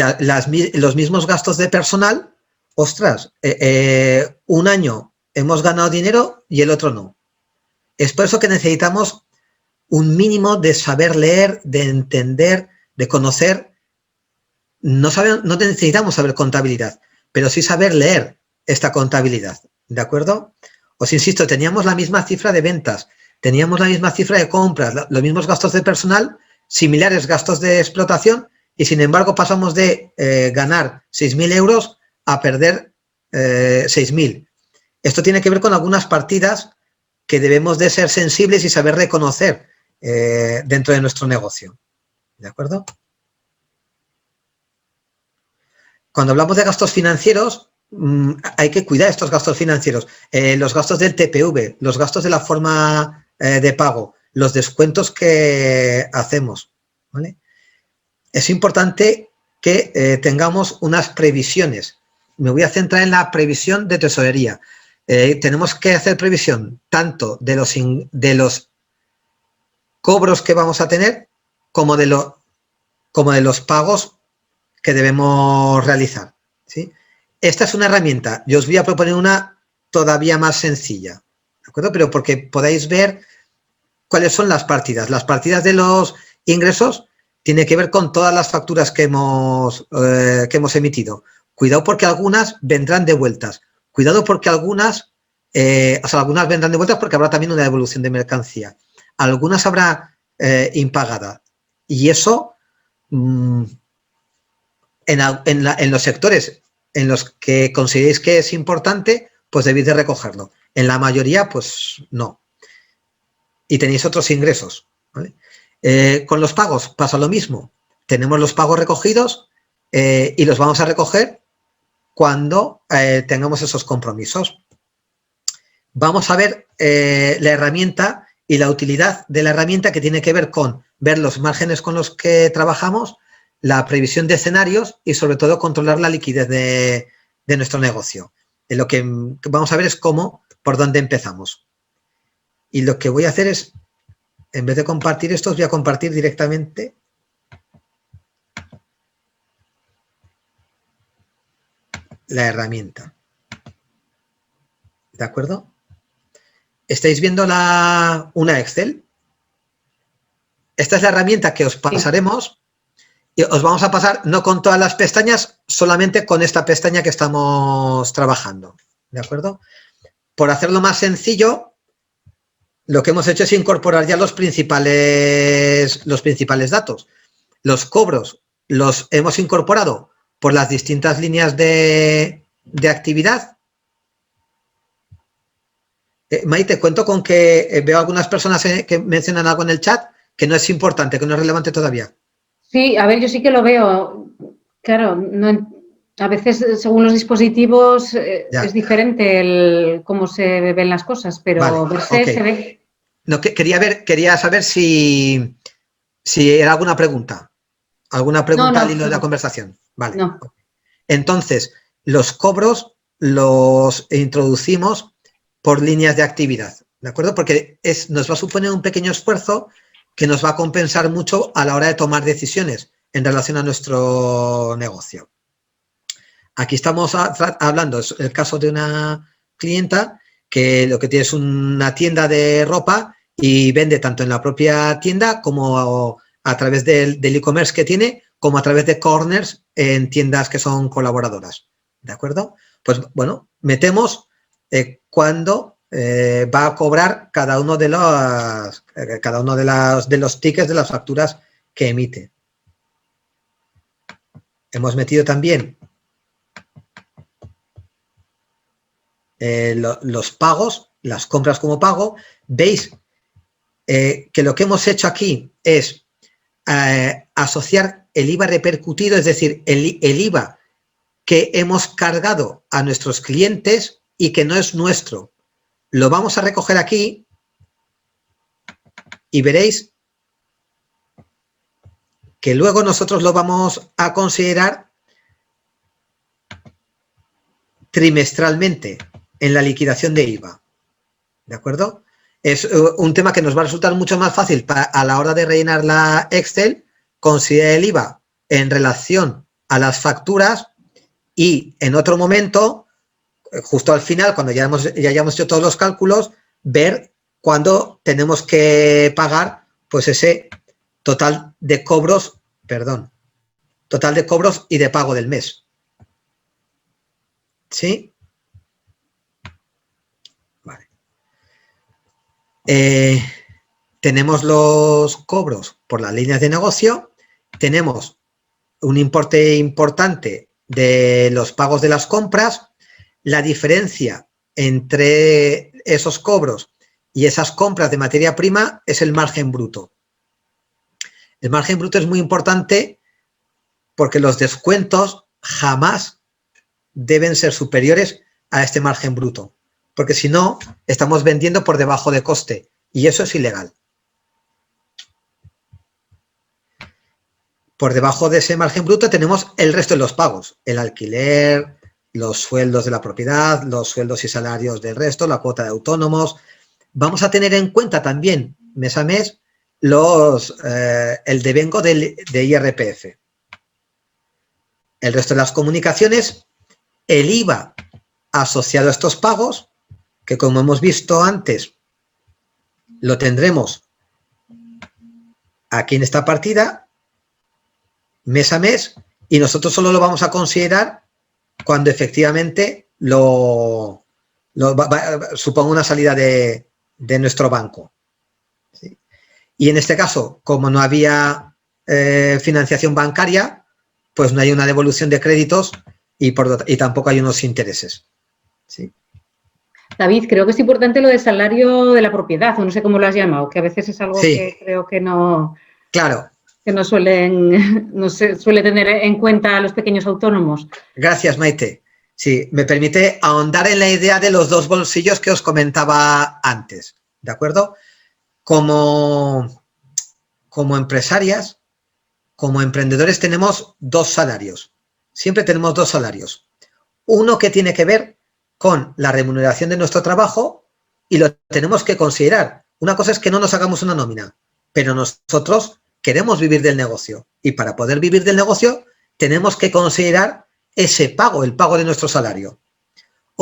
los mismos gastos de personal, ostras, un año hemos ganado dinero y el otro no. Es por eso que necesitamos un mínimo de saber leer, de entender, de conocer. No necesitamos saber contabilidad, pero sí saber leer esta contabilidad, ¿de acuerdo? Os insisto, teníamos la misma cifra de ventas, teníamos la misma cifra de compras, los mismos gastos de personal, similares gastos de explotación y sin embargo pasamos de ganar 6.000 euros a perder 6.000. Esto tiene que ver con algunas partidas que debemos de ser sensibles y saber reconocer dentro de nuestro negocio. ¿De acuerdo? Cuando hablamos de gastos financieros, hay que cuidar estos gastos financieros. Los gastos del TPV, los gastos de la forma de pago, los descuentos que hacemos, ¿vale? Es importante que tengamos unas previsiones. Me voy a centrar en la previsión de tesorería. Tenemos que hacer previsión tanto de los cobros que vamos a tener como de los pagos que debemos realizar, ¿sí? Esta es una herramienta. Yo os voy a proponer una todavía más sencilla, ¿de acuerdo? Pero porque podáis ver cuáles son las partidas. Las partidas de los ingresos tienen que ver con todas las facturas que hemos emitido. Cuidado porque algunas vendrán devueltas. Cuidado porque algunas vendrán devueltas porque habrá también una devolución de mercancía. Algunas habrá impagada. Y eso, en los sectores en los que consideréis que es importante, pues debéis de recogerlo. En la mayoría, pues no. Y tenéis otros ingresos, ¿vale? Con los pagos pasa lo mismo. Tenemos los pagos recogidos y los vamos a recoger cuando tengamos esos compromisos. Vamos a ver la herramienta y la utilidad de la herramienta que tiene que ver con ver los márgenes con los que trabajamos, la previsión de escenarios y sobre todo controlar la liquidez de nuestro negocio. Lo que vamos a ver es por dónde empezamos. Y lo que voy a hacer es, en vez de compartir esto, os voy a compartir directamente la herramienta. ¿De acuerdo? ¿Estáis viendo una Excel? Esta es la herramienta que os pasaremos y os vamos a pasar no con todas las pestañas, solamente con esta pestaña que estamos trabajando. ¿De acuerdo? Por hacerlo más sencillo, lo que hemos hecho es incorporar ya los principales datos. Los cobros los hemos incorporado por las distintas líneas de actividad. Maite, cuento con que veo algunas personas que mencionan algo en el chat que no es importante, que no es relevante todavía. Sí, a ver, yo sí que lo veo. Claro, a veces según los dispositivos es diferente cómo se ven las cosas, pero vale, se ve. No, quería saber si era alguna pregunta. ¿Alguna pregunta al hilo de la conversación? Vale. No. Entonces, los cobros los introducimos por líneas de actividad, ¿de acuerdo? Porque nos va a suponer un pequeño esfuerzo que nos va a compensar mucho a la hora de tomar decisiones en relación a nuestro negocio. Aquí estamos hablando, es el caso de una clienta que lo que tiene es una tienda de ropa y vende tanto en la propia tienda como a través del e-commerce que tiene, como a través de corners en tiendas que son colaboradoras, ¿de acuerdo? Pues bueno, metemos cuándo va a cobrar cada uno de los tickets de las facturas que emite. Hemos metido también los pagos, las compras como pago. Veis que lo que hemos hecho aquí es asociar el IVA repercutido, es decir, el IVA que hemos cargado a nuestros clientes y que no es nuestro. Lo vamos a recoger aquí y veréis que luego nosotros lo vamos a considerar trimestralmente en la liquidación de IVA. ¿De acuerdo? Es un tema que nos va a resultar mucho más fácil a la hora de rellenar la Excel, considerar el IVA en relación a las facturas y en otro momento, justo al final, cuando ya hayamos hecho todos los cálculos, ver cuándo tenemos que pagar pues ese total de cobros, total de cobros y de pago del mes. ¿Sí? Vale. Tenemos los cobros por las líneas de negocio, tenemos un importe importante de los pagos de las compras, la diferencia entre esos cobros y esas compras de materia prima es el margen bruto. El margen bruto es muy importante porque los descuentos jamás deben ser superiores a este margen bruto, porque si no, estamos vendiendo por debajo de coste y eso es ilegal. Por debajo de ese margen bruto tenemos el resto de los pagos, el alquiler, los sueldos de la propiedad, los sueldos y salarios del resto, la cuota de autónomos. Vamos a tener en cuenta también mes a mes el devengo de IRPF. El resto de las comunicaciones, el IVA asociado a estos pagos, que como hemos visto antes, lo tendremos aquí en esta partida, mes a mes, y nosotros solo lo vamos a considerar cuando efectivamente suponga una salida de nuestro banco. ¿Sí? Y en este caso, como no había financiación bancaria, pues no hay una devolución de créditos y tampoco hay unos intereses. ¿Sí? David, creo que es importante lo del salario de la propiedad, o no sé cómo lo has llamado, que a veces es algo que creo que no... Claro. Que no se suele tener en cuenta a los pequeños autónomos. Gracias, Maite. Sí, me permite ahondar en la idea de los dos bolsillos que os comentaba antes, ¿de acuerdo? Como empresarias, como emprendedores tenemos dos salarios. Siempre tenemos dos salarios. Uno que tiene que ver con la remuneración de nuestro trabajo y lo tenemos que considerar. Una cosa es que no nos hagamos una nómina, pero nosotros queremos vivir del negocio y para poder vivir del negocio tenemos que considerar ese pago, el pago de nuestro salario.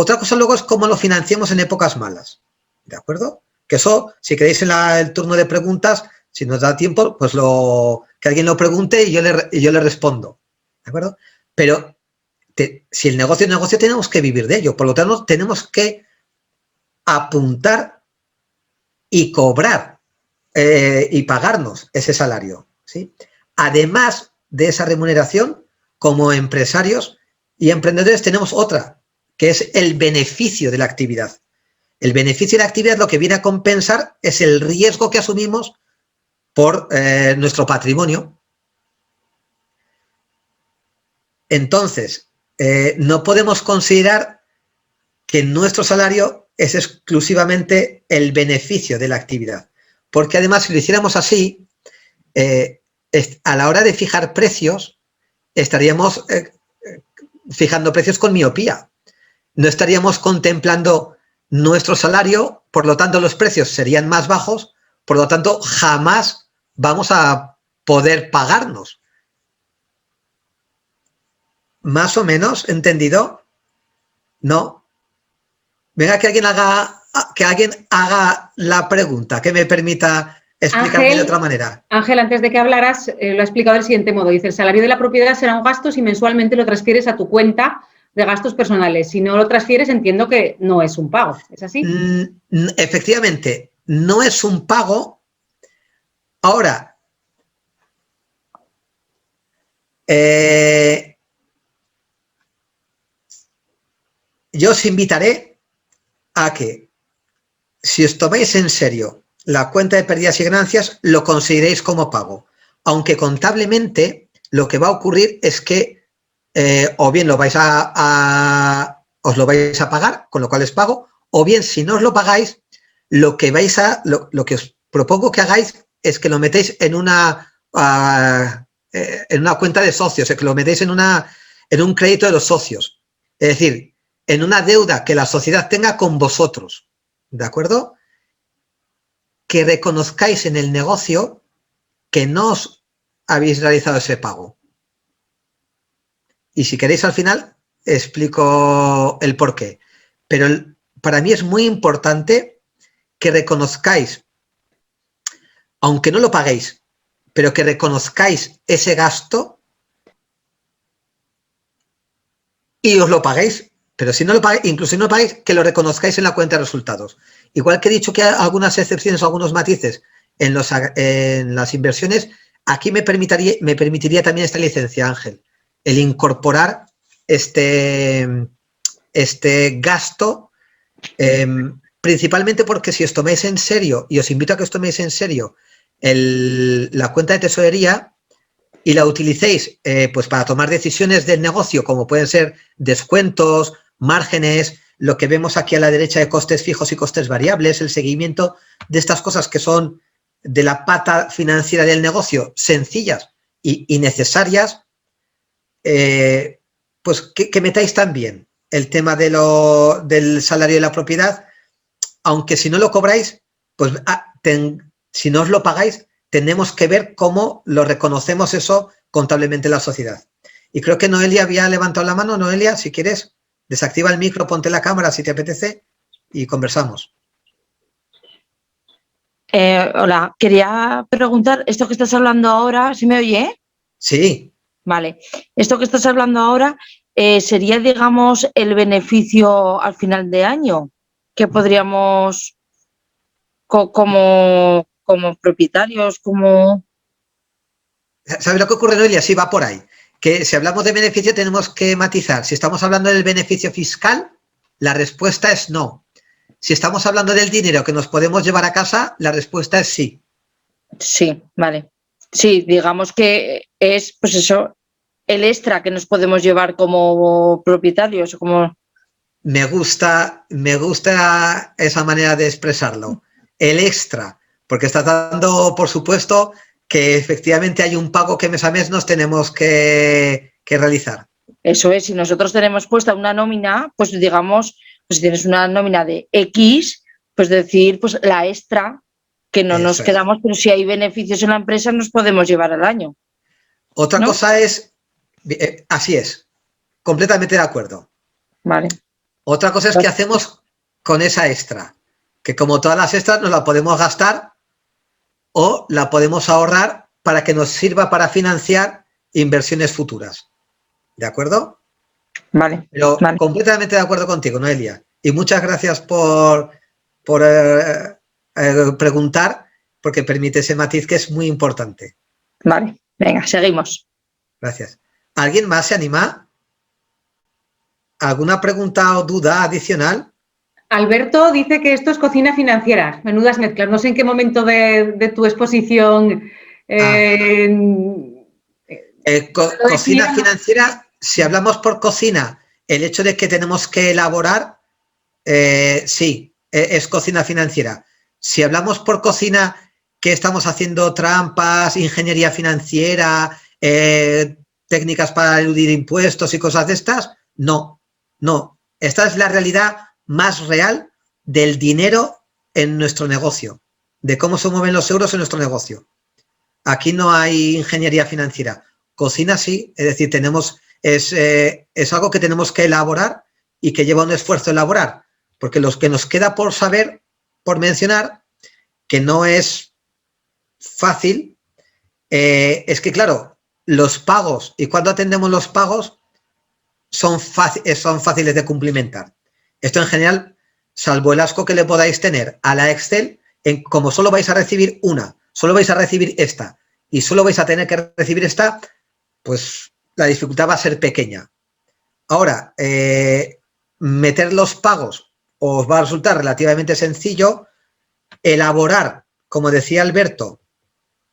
Otra cosa luego es cómo lo financiamos en épocas malas, ¿de acuerdo? Que eso, si queréis en el turno de preguntas, si nos da tiempo, pues que alguien lo pregunte y yo le respondo, ¿de acuerdo? Pero si el negocio es negocio, tenemos que vivir de ello. Por lo tanto, tenemos que apuntar y cobrar y pagarnos ese salario, ¿sí? Además de esa remuneración, como empresarios y emprendedores tenemos otra, que es el beneficio de la actividad. El beneficio de la actividad lo que viene a compensar es el riesgo que asumimos por nuestro patrimonio. Entonces, no podemos considerar que nuestro salario es exclusivamente el beneficio de la actividad, porque además si lo hiciéramos así, a la hora de fijar precios, estaríamos fijando precios con miopía. No estaríamos contemplando nuestro salario, por lo tanto los precios serían más bajos, por lo tanto jamás vamos a poder pagarnos. ¿Más o menos entendido? ¿No? Venga, que alguien haga la pregunta, que me permita explicarme de otra manera. Ángel, antes de que hablaras, lo ha explicado del siguiente modo. Dice, el salario de la propiedad será un gasto si mensualmente lo transfieres a tu cuenta de gastos personales. Si no lo transfieres, entiendo que no es un pago. ¿Es así? Efectivamente, no es un pago. Ahora, yo os invitaré a que, si os tomáis en serio la cuenta de pérdidas y ganancias, lo consideréis como pago. Aunque contablemente lo que va a ocurrir es que o bien os lo vais a pagar, con lo cual es pago, o bien si no os lo pagáis, lo que os propongo que hagáis es que lo metéis en una cuenta de socios, que lo metéis en un crédito de los socios. Es decir, en una deuda que la sociedad tenga con vosotros, ¿de acuerdo? Que reconozcáis en el negocio que no os habéis realizado ese pago. Y si queréis al final explico el porqué. Pero para mí es muy importante que reconozcáis, aunque no lo paguéis, pero que reconozcáis ese gasto y os lo paguéis. Pero si no lo pagáis, incluso si no lo pagáis, que lo reconozcáis en la cuenta de resultados. Igual que he dicho que hay algunas excepciones o algunos matices en las inversiones, aquí me permitiría también esta licencia, Ángel, el incorporar este gasto, principalmente porque si os toméis en serio, y os invito a que os toméis en serio la cuenta de tesorería y la utilicéis pues para tomar decisiones del negocio, como pueden ser descuentos, márgenes, lo que vemos aquí a la derecha de costes fijos y costes variables, el seguimiento de estas cosas que son de la pata financiera del negocio, sencillas y necesarias, pues que metáis también el tema del salario de la propiedad, aunque si no lo cobráis, pues si no os lo pagáis, tenemos que ver cómo lo reconocemos eso contablemente en la sociedad. Y creo que Noelia había levantado la mano. Noelia, si quieres, desactiva el micro, ponte la cámara si te apetece y conversamos. Hola, quería preguntar, esto que estás hablando ahora, ¿se me oye? Sí. Vale, esto que estás hablando ahora sería, digamos, el beneficio al final de año que podríamos, como propietarios, como... ¿Sabes lo que ocurre, Noelia? Sí, va por ahí. Que si hablamos de beneficio tenemos que matizar. Si estamos hablando del beneficio fiscal, la respuesta es no. Si estamos hablando del dinero que nos podemos llevar a casa, la respuesta es sí. Sí, vale. Sí, digamos que es, pues eso, el extra que nos podemos llevar como propietarios. Como... Me gusta esa manera de expresarlo. El extra, porque estás dando, por supuesto, que efectivamente hay un pago que mes a mes nos tenemos que realizar. Eso es, si nosotros tenemos puesta una nómina, pues digamos, pues si tienes una nómina de X, pues decir, pues la extra, que no nos quedamos, pero si hay beneficios en la empresa nos podemos llevar al año. Otra cosa es, así es, completamente de acuerdo. Vale. Otra cosa es qué hacemos con esa extra, que como todas las extras nos la podemos gastar o la podemos ahorrar para que nos sirva para financiar inversiones futuras. ¿De acuerdo? Vale, Pero vale. completamente de acuerdo contigo, Noelia. Y muchas gracias por preguntar, porque permite ese matiz que es muy importante. Vale, venga, seguimos. Gracias. ¿Alguien más se anima? ¿Alguna pregunta o duda adicional? Alberto dice que esto es cocina financiera, menudas mezclas. No sé en qué momento de tu exposición. Cocina financiera, si hablamos por cocina, el hecho de que tenemos que elaborar, sí, es cocina financiera. Si hablamos por cocina que estamos haciendo trampas, ingeniería financiera, técnicas para eludir impuestos y cosas de estas, no. Esta es la realidad más real del dinero en nuestro negocio, de cómo se mueven los euros en nuestro negocio. Aquí no hay ingeniería financiera. Cocina sí, es decir, es algo que tenemos que elaborar y que lleva un esfuerzo elaborar, porque lo que nos queda por saber, por mencionar, que no es fácil, es que, claro, los pagos y cuando atendemos los pagos son fáciles de cumplimentar. Esto en general, salvo el asco que le podáis tener a la Excel, como solo vais a recibir una, solo vais a recibir esta y solo vais a tener que recibir esta, pues la dificultad va a ser pequeña. Ahora, meter los pagos os va a resultar relativamente sencillo. Elaborar, como decía Alberto,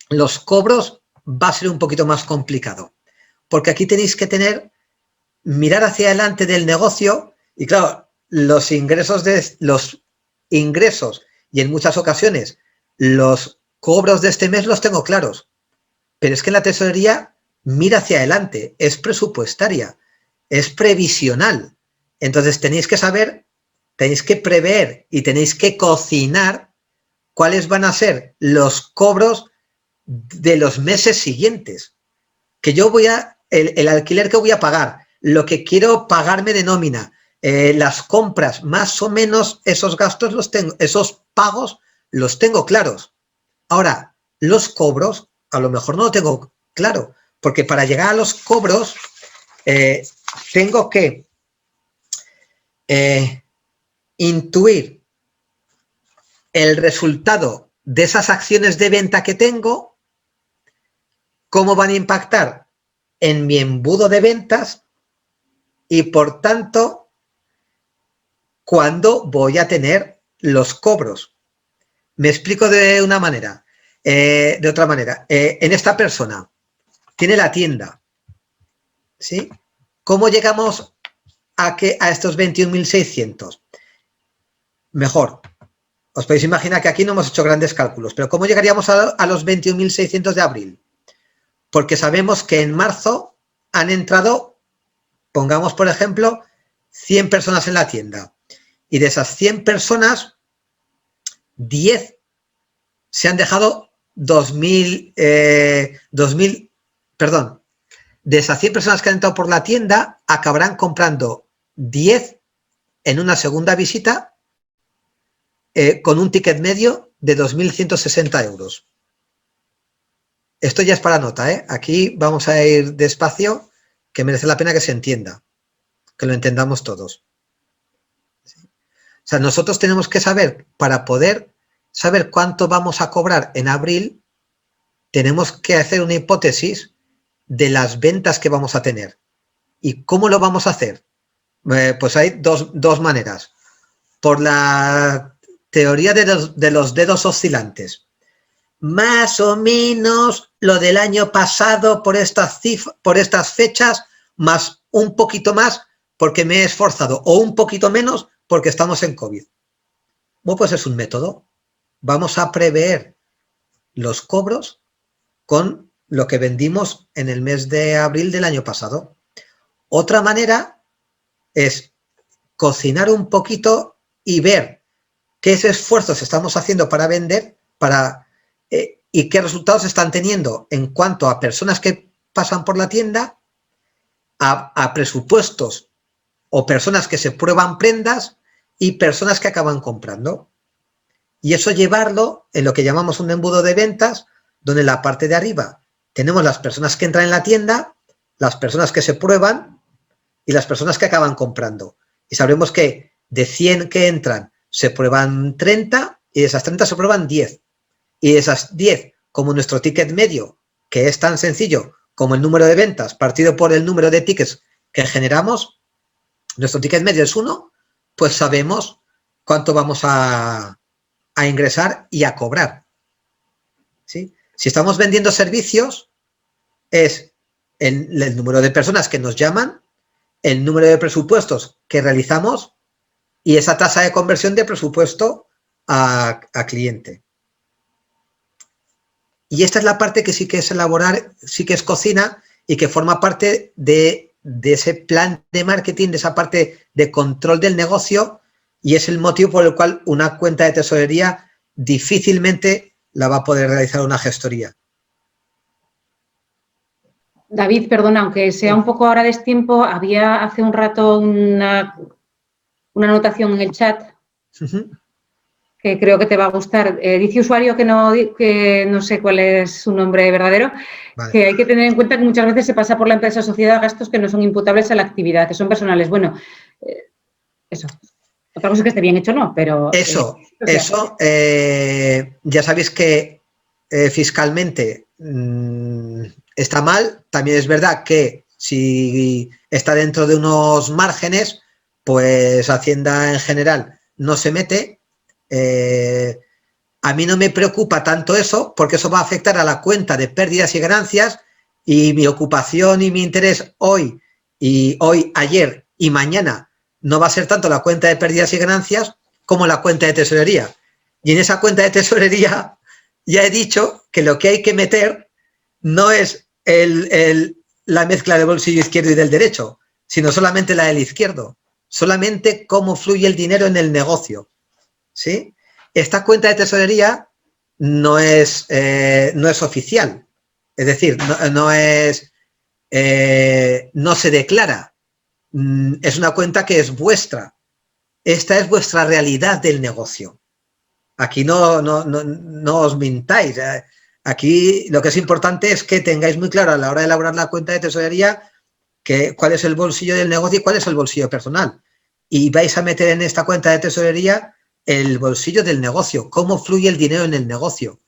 los cobros va a ser un poquito más complicado, porque aquí tenéis que mirar hacia adelante del negocio y, claro, los ingresos y en muchas ocasiones los cobros de este mes los tengo claros, pero es que la tesorería mira hacia adelante, es presupuestaria, es previsional. Entonces tenéis que saber, tenéis que prever y tenéis que cocinar cuáles van a ser los cobros de los meses siguientes. Que yo el alquiler que voy a pagar, lo que quiero pagarme de nómina, las compras, más o menos esos gastos los tengo, esos pagos los tengo claros. Ahora, los cobros, a lo mejor no lo tengo claro, porque para llegar a los cobros tengo que intuir el resultado de esas acciones de venta que tengo, cómo van a impactar en mi embudo de ventas y, por tanto, cuándo voy a tener los cobros. Me explico de otra manera. En esta persona tiene la tienda, ¿sí? ¿Cómo llegamos a estos 21.600? Mejor. Os podéis imaginar que aquí no hemos hecho grandes cálculos, pero ¿cómo llegaríamos a los 21.600 de abril? Porque sabemos que en marzo han entrado, pongamos por ejemplo, 100 personas en la tienda. Y de esas 100 personas, 10 se han dejado 2.000, perdón, de esas 100 personas que han entrado por la tienda, acabarán comprando 10 en una segunda visita con un ticket medio de 2.160 euros. Esto ya es para nota, ¿eh? Aquí vamos a ir despacio, que merece la pena que se entienda, que lo entendamos todos. ¿Sí? O sea, nosotros tenemos que saber, para poder saber cuánto vamos a cobrar en abril, tenemos que hacer una hipótesis de las ventas que vamos a tener. ¿Y cómo lo vamos a hacer? Pues hay dos maneras. Por la teoría de los dedos oscilantes. Más o menos lo del año pasado por estas fechas, más un poquito más porque me he esforzado, o un poquito menos porque estamos en COVID. Bueno, pues es un método. Vamos a prever los cobros con lo que vendimos en el mes de abril del año pasado. Otra manera es cocinar un poquito y ver qué esfuerzos estamos haciendo para vender y qué resultados están teniendo en cuanto a personas que pasan por la tienda, a presupuestos o personas que se prueban prendas y personas que acaban comprando. Y eso llevarlo en lo que llamamos un embudo de ventas, donde en la parte de arriba tenemos las personas que entran en la tienda, las personas que se prueban y las personas que acaban comprando. Y sabremos que de 100 que entran se prueban 30 y de esas 30 se prueban 10. Y de esas 10, como nuestro ticket medio, que es tan sencillo como el número de ventas partido por el número de tickets que generamos, nuestro ticket medio es 1, pues sabemos cuánto vamos a ingresar y a cobrar. ¿Sí? Si estamos vendiendo servicios, es el número de personas que nos llaman, el número de presupuestos que realizamos y esa tasa de conversión de presupuesto a cliente. Y esta es la parte que sí que es elaborar, sí que es cocina y que forma parte de ese plan de marketing, de esa parte de control del negocio, y es el motivo por el cual una cuenta de tesorería difícilmente la va a poder realizar una gestoría. David, perdona, aunque sea un poco ahora destiempo, había hace un rato una anotación en el chat que creo que te va a gustar. Dice usuario que no sé cuál es su nombre verdadero, vale, que hay que tener en cuenta que muchas veces se pasa por la empresa o sociedad gastos que no son imputables a la actividad, que son personales. Bueno, eso. Otra cosa es que esté bien hecho o no, pero... ya sabéis que fiscalmente está mal. También es verdad que si está dentro de unos márgenes, pues Hacienda en general no se mete. A mí no me preocupa tanto eso, porque eso va a afectar a la cuenta de pérdidas y ganancias, y mi ocupación y mi interés hoy, ayer y mañana no va a ser tanto la cuenta de pérdidas y ganancias como la cuenta de tesorería. Y en esa cuenta de tesorería ya he dicho que lo que hay que meter no es la mezcla del bolsillo izquierdo y del derecho, sino solamente la del izquierdo, solamente cómo fluye el dinero en el negocio. ¿Sí? Esta cuenta de tesorería no es oficial, es decir, no se declara. Es una cuenta que es vuestra. Esta es vuestra realidad del negocio. Aquí no os mintáis. Aquí lo que es importante es que tengáis muy claro a la hora de elaborar la cuenta de tesorería cuál es el bolsillo del negocio y cuál es el bolsillo personal. Y vais a meter en esta cuenta de tesorería el bolsillo del negocio, cómo fluye el dinero en el negocio.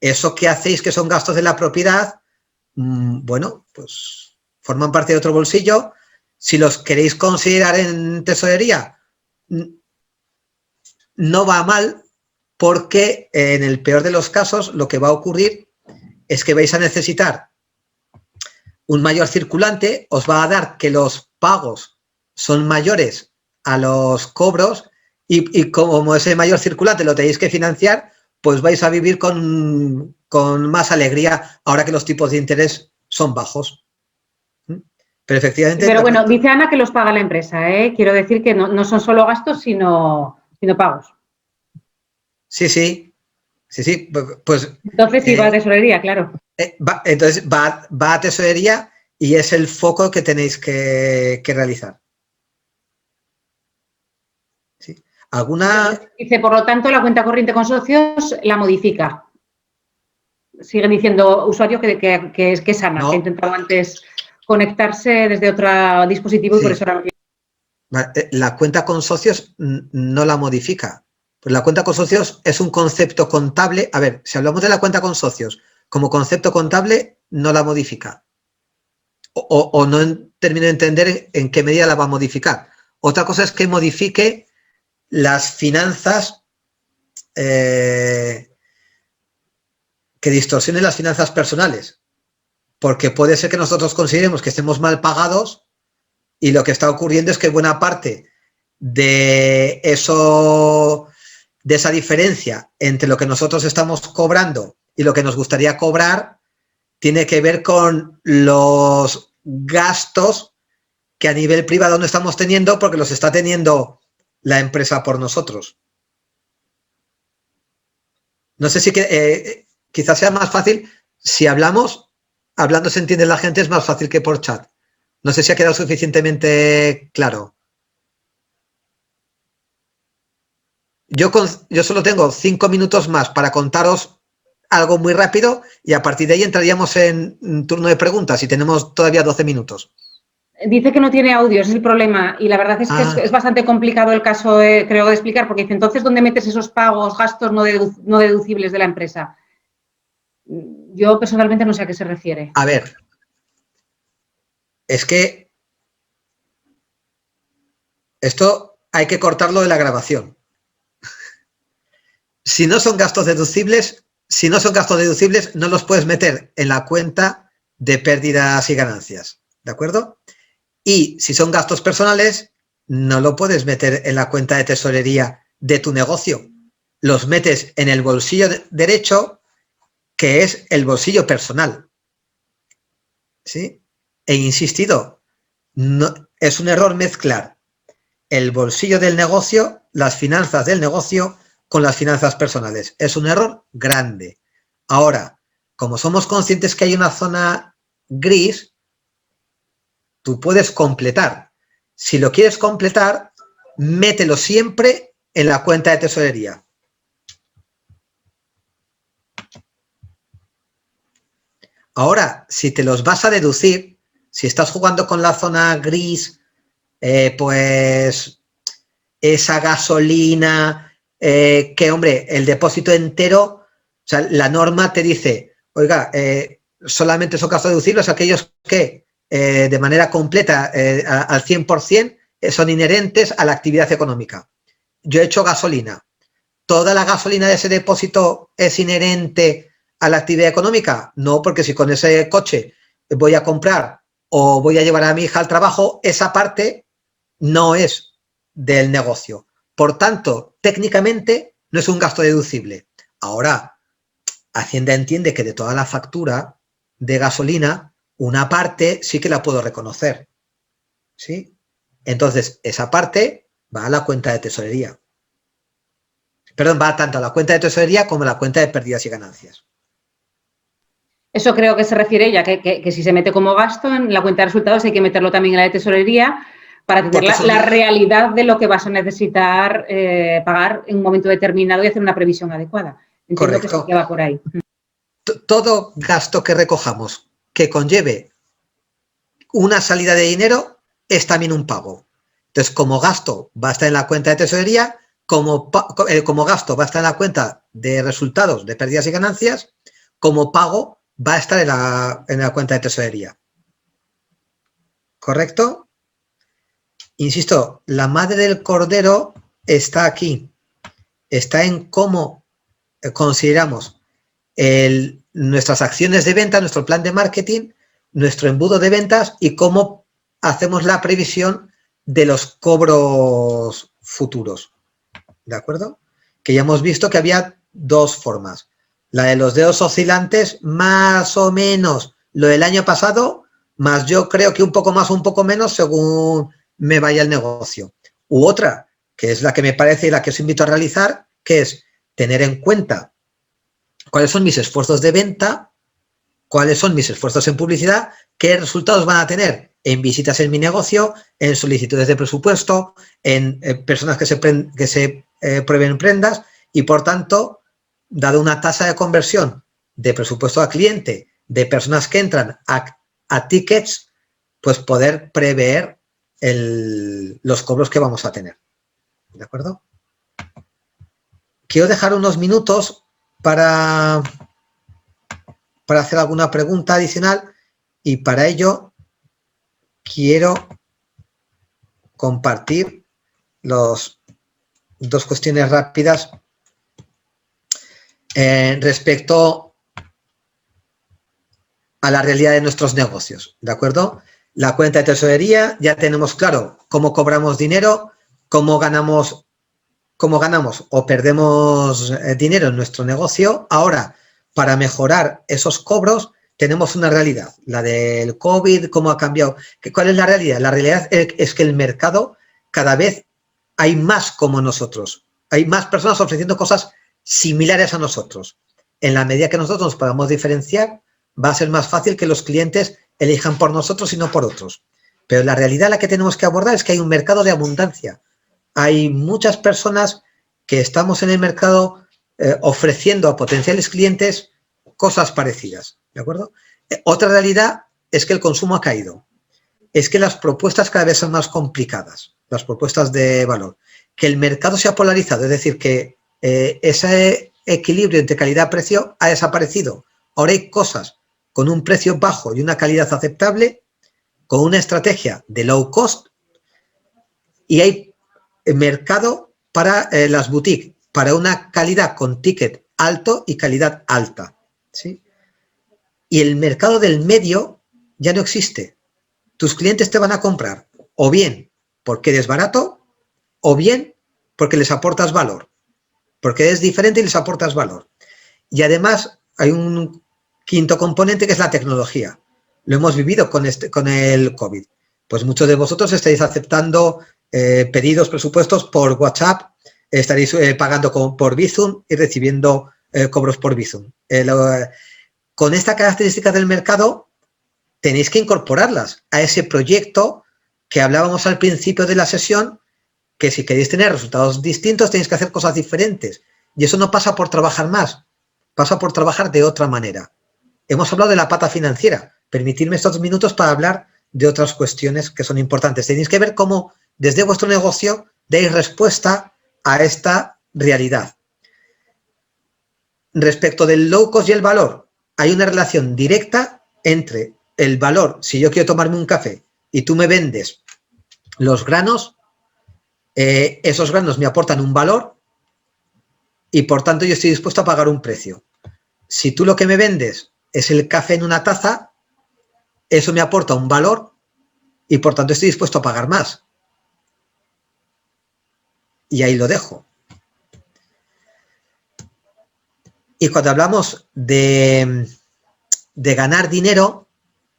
Eso que hacéis que son gastos de la propiedad, bueno, pues forman parte de otro bolsillo. Si los queréis considerar en tesorería, no va mal, porque en el peor de los casos lo que va a ocurrir es que vais a necesitar un mayor circulante, os va a dar que los pagos son mayores a los cobros, y como ese mayor circulante lo tenéis que financiar, pues vais a vivir con más alegría ahora que los tipos de interés son bajos. Pero efectivamente... Pero bueno, dice Ana que los paga la empresa, ¿eh? Quiero decir que no son solo gastos, sino pagos. Sí. Pues, entonces sí va a tesorería, claro. Entonces va a tesorería y es el foco que tenéis que realizar. ¿Sí? ¿Alguna...? Dice, por lo tanto, la cuenta corriente con socios la modifica. Sigue diciendo usuario que es Ana, no, que ha intentado antes conectarse desde otro dispositivo, sí, y por eso ahora... La cuenta con socios no la modifica. Pues la cuenta con socios es un concepto contable. A ver, si hablamos de la cuenta con socios como concepto contable, no la modifica. O no termino de entender en qué medida la va a modificar. Otra cosa es que modifique las finanzas, que distorsione las finanzas personales. Porque puede ser que nosotros consideremos que estemos mal pagados y lo que está ocurriendo es que buena parte de esa diferencia entre lo que nosotros estamos cobrando y lo que nos gustaría cobrar tiene que ver con los gastos que a nivel privado no estamos teniendo porque los está teniendo la empresa por nosotros. No sé si quizás sea más fácil si hablando se entiende la gente, es más fácil que por chat. No sé si ha quedado suficientemente claro. Yo solo tengo 5 minutos más para contaros algo muy rápido y a partir de ahí entraríamos en turno de preguntas y tenemos todavía 12 minutos. Dice que no tiene audio, ese es el problema. Y la verdad es que es bastante complicado el caso, creo, de explicar, porque dice, entonces, ¿dónde metes esos pagos, gastos no deducibles de la empresa? Yo personalmente no sé a qué se refiere. A ver, es que esto hay que cortarlo de la grabación. Si no son gastos deducibles, no los puedes meter en la cuenta de pérdidas y ganancias, ¿de acuerdo? Y si son gastos personales, no lo puedes meter en la cuenta de tesorería de tu negocio. Los metes en el bolsillo derecho, que es el bolsillo personal. ¿Sí? He insistido, no, es un error mezclar el bolsillo del negocio, las finanzas del negocio, con las finanzas personales. Es un error grande. Ahora, como somos conscientes que hay una zona gris, tú puedes completar. Si lo quieres completar, mételo siempre en la cuenta de tesorería. Ahora, si te los vas a deducir, si estás jugando con la zona gris, pues esa gasolina, que hombre, el depósito entero, o sea, la norma te dice, oiga, solamente son gastos deducibles aquellos que de manera completa, al 100%, son inherentes a la actividad económica. Yo he hecho gasolina. ¿Toda la gasolina de ese depósito es inherente a la actividad económica? No, porque si con ese coche voy a comprar o voy a llevar a mi hija al trabajo, esa parte no es del negocio. Por tanto, técnicamente no es un gasto deducible. Ahora, Hacienda entiende que de toda la factura de gasolina, una parte sí que la puedo reconocer. ¿Sí? Entonces, esa parte va a la cuenta de tesorería. Perdón, va tanto a la cuenta de tesorería como a la cuenta de pérdidas y ganancias. Eso creo que se refiere ella, que si se mete como gasto en la cuenta de resultados hay que meterlo también en la de tesorería para tener la realidad de lo que vas a necesitar pagar en un momento determinado y hacer una previsión adecuada. Entiendo que sí que va por ahí. Todo gasto que recojamos que conlleve una salida de dinero es también un pago. Entonces, como gasto va a estar en la cuenta de tesorería, como gasto va a estar en la cuenta de resultados de pérdidas y ganancias, como pago va a estar en la cuenta de tesorería. ¿Correcto? Insisto, la madre del cordero está aquí. Está en cómo consideramos nuestras acciones de venta, nuestro plan de marketing, nuestro embudo de ventas y cómo hacemos la previsión de los cobros futuros. ¿De acuerdo? Que ya hemos visto que había dos formas. La de los dedos oscilantes, más o menos lo del año pasado, más yo creo que un poco más o un poco menos según me vaya el negocio. U otra, que es la que me parece y la que os invito a realizar, que es tener en cuenta cuáles son mis esfuerzos de venta, cuáles son mis esfuerzos en publicidad, qué resultados van a tener en visitas en mi negocio, en solicitudes de presupuesto, en personas que se prueben prendas y, por tanto, dado una tasa de conversión de presupuesto a cliente, de personas que entran a tickets, pues poder prever los cobros que vamos a tener. ¿De acuerdo? Quiero dejar unos minutos para hacer alguna pregunta adicional y para ello quiero compartir dos cuestiones rápidas respecto a la realidad de nuestros negocios, ¿de acuerdo? La cuenta de tesorería, ya tenemos claro cómo cobramos dinero, cómo ganamos o perdemos dinero en nuestro negocio. Ahora, para mejorar esos cobros, tenemos una realidad, la del COVID, cómo ha cambiado. ¿Cuál es la realidad? La realidad es que el mercado cada vez hay más como nosotros. Hay más personas ofreciendo cosas similares a nosotros. En la medida que nosotros nos podamos diferenciar, va a ser más fácil que los clientes elijan por nosotros y no por otros. Pero la realidad a la que tenemos que abordar es que hay un mercado de abundancia. Hay muchas personas que estamos en el mercado ofreciendo a potenciales clientes cosas parecidas, ¿de acuerdo? Otra realidad es que el consumo ha caído. Es que las propuestas cada vez son más complicadas, las propuestas de valor. Que el mercado se ha polarizado, es decir, que ese equilibrio entre calidad-precio ha desaparecido. Ahora hay cosas con un precio bajo y una calidad aceptable, con una estrategia de low cost, y hay mercado para las boutiques, para una calidad con ticket alto y calidad alta, ¿sí? Y el mercado del medio ya no existe. Tus clientes te van a comprar o bien porque eres barato o bien porque les aportas valor, porque eres diferente y les aportas valor. Y además hay un quinto componente que es la tecnología. Lo hemos vivido con el COVID. Pues muchos de vosotros estáis aceptando pedidos, presupuestos por WhatsApp, estaréis pagando por Bizum y recibiendo cobros por Bizum. Con esta característica del mercado tenéis que incorporarlas a ese proyecto que hablábamos al principio de la sesión, que si queréis tener resultados distintos tenéis que hacer cosas diferentes. Y eso no pasa por trabajar más, pasa por trabajar de otra manera. Hemos hablado de la pata financiera. Permitidme estos minutos para hablar de otras cuestiones que son importantes. Tenéis que ver cómo desde vuestro negocio deis respuesta a esta realidad. Respecto del low cost y el valor, hay una relación directa entre el valor. Si yo quiero tomarme un café y tú me vendes los granos, esos granos me aportan un valor y por tanto yo estoy dispuesto a pagar un precio. Si tú lo que me vendes es el café en una taza, eso me aporta un valor y por tanto estoy dispuesto a pagar más. Y ahí lo dejo. Y cuando hablamos de ganar dinero,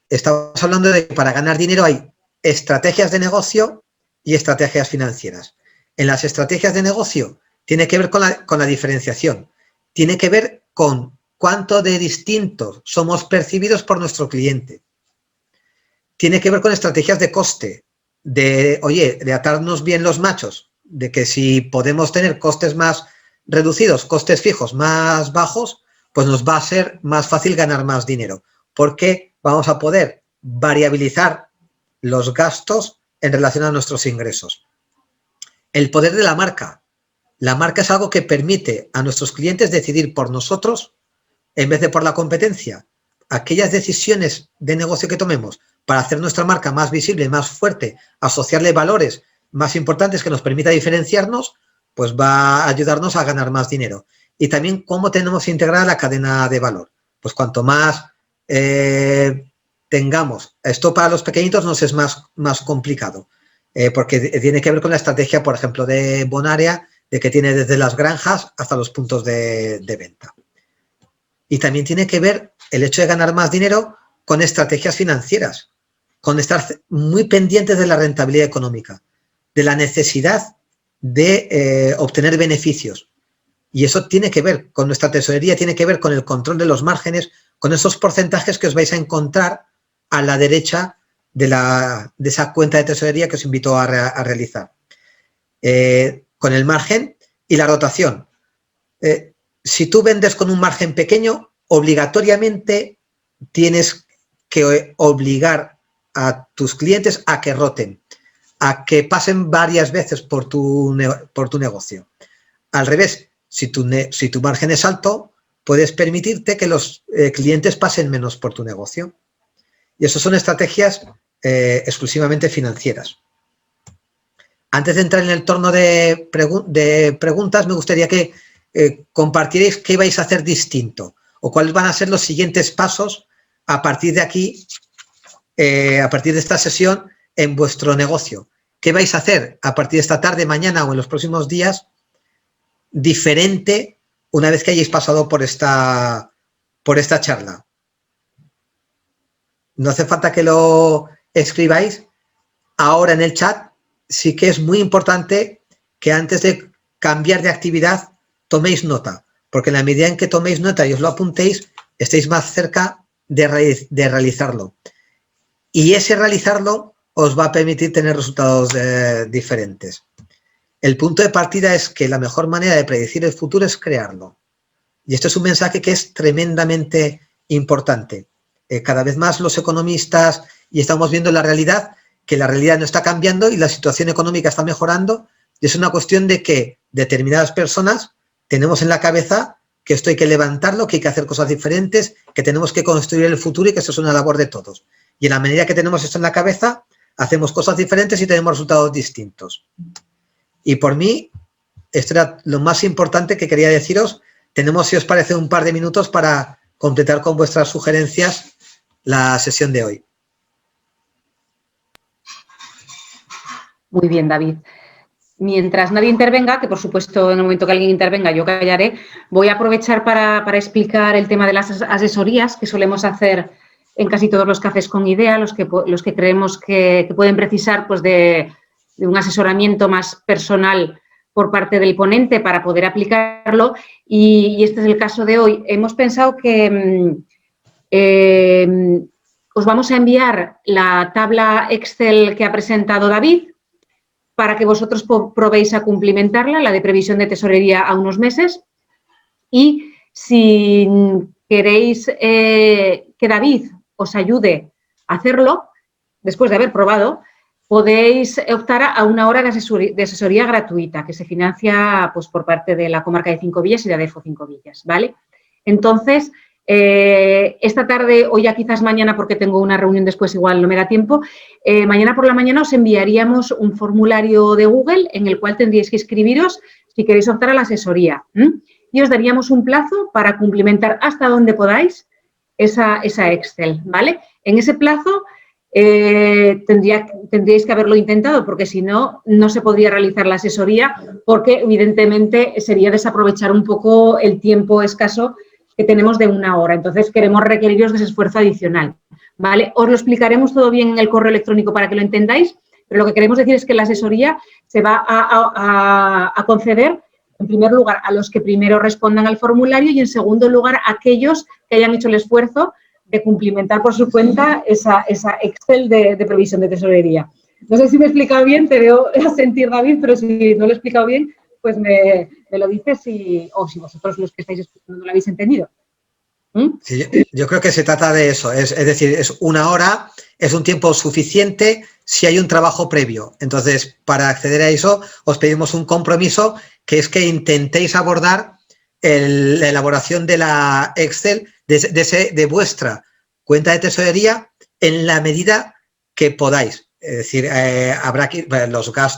estamos hablando de que para ganar dinero hay estrategias de negocio y estrategias financieras. En las estrategias de negocio tiene que ver con la diferenciación, tiene que ver con cuánto de distintos somos percibidos por nuestro cliente. Tiene que ver con estrategias de coste, de atarnos bien los machos, de que si podemos tener costes más reducidos, costes fijos más bajos, pues nos va a ser más fácil ganar más dinero, porque vamos a poder variabilizar los gastos en relación a nuestros ingresos. El poder de la marca. La marca es algo que permite a nuestros clientes decidir por nosotros en vez de por la competencia. Aquellas decisiones de negocio que tomemos para hacer nuestra marca más visible, más fuerte, asociarle valores más importantes que nos permita diferenciarnos, pues va a ayudarnos a ganar más dinero. Y también cómo tenemos integrada la cadena de valor. Pues cuanto más tengamos, esto para los pequeñitos nos es más complicado, porque tiene que ver con la estrategia, por ejemplo, de Bonaria, de que tiene desde las granjas hasta los puntos de venta. Y también tiene que ver el hecho de ganar más dinero con estrategias financieras, con estar muy pendientes de la rentabilidad económica, de la necesidad de obtener beneficios. Y eso tiene que ver con nuestra tesorería, tiene que ver con el control de los márgenes, con esos porcentajes que os vais a encontrar a la derecha de esa cuenta de tesorería que os invito a realizar. Con el margen y la rotación. Si tú vendes con un margen pequeño, obligatoriamente tienes que obligar a tus clientes a que roten, a que pasen varias veces por tu negocio. Al revés, si tu margen es alto, puedes permitirte que los clientes pasen menos por tu negocio. Y eso son estrategias exclusivamente financieras. Antes de entrar en el turno de preguntas, me gustaría que compartierais qué vais a hacer distinto o cuáles van a ser los siguientes pasos a partir de aquí, a partir de esta sesión en vuestro negocio. ¿Qué vais a hacer a partir de esta tarde, mañana o en los próximos días diferente una vez que hayáis pasado por esta charla? No hace falta que lo escribáis ahora en el chat. Sí que es muy importante que antes de cambiar de actividad toméis nota, porque en la medida en que toméis nota y os lo apuntéis, estáis más cerca de realizarlo. Y ese realizarlo os va a permitir tener resultados diferentes. El punto de partida es que la mejor manera de predecir el futuro es crearlo. Y esto es un mensaje que es tremendamente importante. Cada vez más los economistas, y estamos viendo la realidad, que la realidad no está cambiando y la situación económica está mejorando. Y es una cuestión de que determinadas personas tenemos en la cabeza que esto hay que levantarlo, que hay que hacer cosas diferentes, que tenemos que construir el futuro y que eso es una labor de todos. Y en la medida que tenemos esto en la cabeza, hacemos cosas diferentes y tenemos resultados distintos. Y por mí, esto era lo más importante que quería deciros. Tenemos, si os parece, un par de minutos para completar con vuestras sugerencias la sesión de hoy. Muy bien, David. Mientras nadie intervenga, que por supuesto en el momento que alguien intervenga yo callaré, voy a aprovechar para explicar el tema de las asesorías que solemos hacer en casi todos los cafés con IDEA, los que creemos que pueden precisar pues, de un asesoramiento más personal por parte del ponente para poder aplicarlo. Y este es el caso de hoy. Hemos pensado que os vamos a enviar la tabla Excel que ha presentado David, para que vosotros probéis a cumplimentarla, la de previsión de tesorería a unos meses. Y si queréis que David os ayude a hacerlo, después de haber probado, podéis optar a una hora de asesoría gratuita que se financia pues, por parte de la comarca de Cinco Villas y de ADEFO Cinco Villas, ¿vale? Entonces, esta tarde o ya quizás mañana, porque tengo una reunión después, igual no me da tiempo, mañana por la mañana os enviaríamos un formulario de Google en el cual tendríais que inscribiros si queréis optar a la asesoría. Y os daríamos un plazo para cumplimentar hasta donde podáis esa Excel, ¿vale? En ese plazo tendríais que haberlo intentado, porque si no, no se podría realizar la asesoría, porque evidentemente sería desaprovechar un poco el tiempo escaso que tenemos de una hora. Entonces, queremos requeriros de ese esfuerzo adicional, ¿vale? Os lo explicaremos todo bien en el correo electrónico para que lo entendáis, pero lo que queremos decir es que la asesoría se va a conceder, en primer lugar, a los que primero respondan al formulario y, en segundo lugar, a aquellos que hayan hecho el esfuerzo de cumplimentar por su cuenta esa Excel de previsión de tesorería. No sé si me he explicado bien, te veo a sentir, David, pero si no lo he explicado bien, pues me lo dices o si vosotros los que estáis escuchando no lo habéis entendido. Sí, yo creo que se trata de eso, es decir, es una hora, es un tiempo suficiente si hay un trabajo previo. Entonces, para acceder a eso, os pedimos un compromiso, que es que intentéis abordar la elaboración de la Excel de vuestra cuenta de tesorería en la medida que podáis. Es decir, habrá que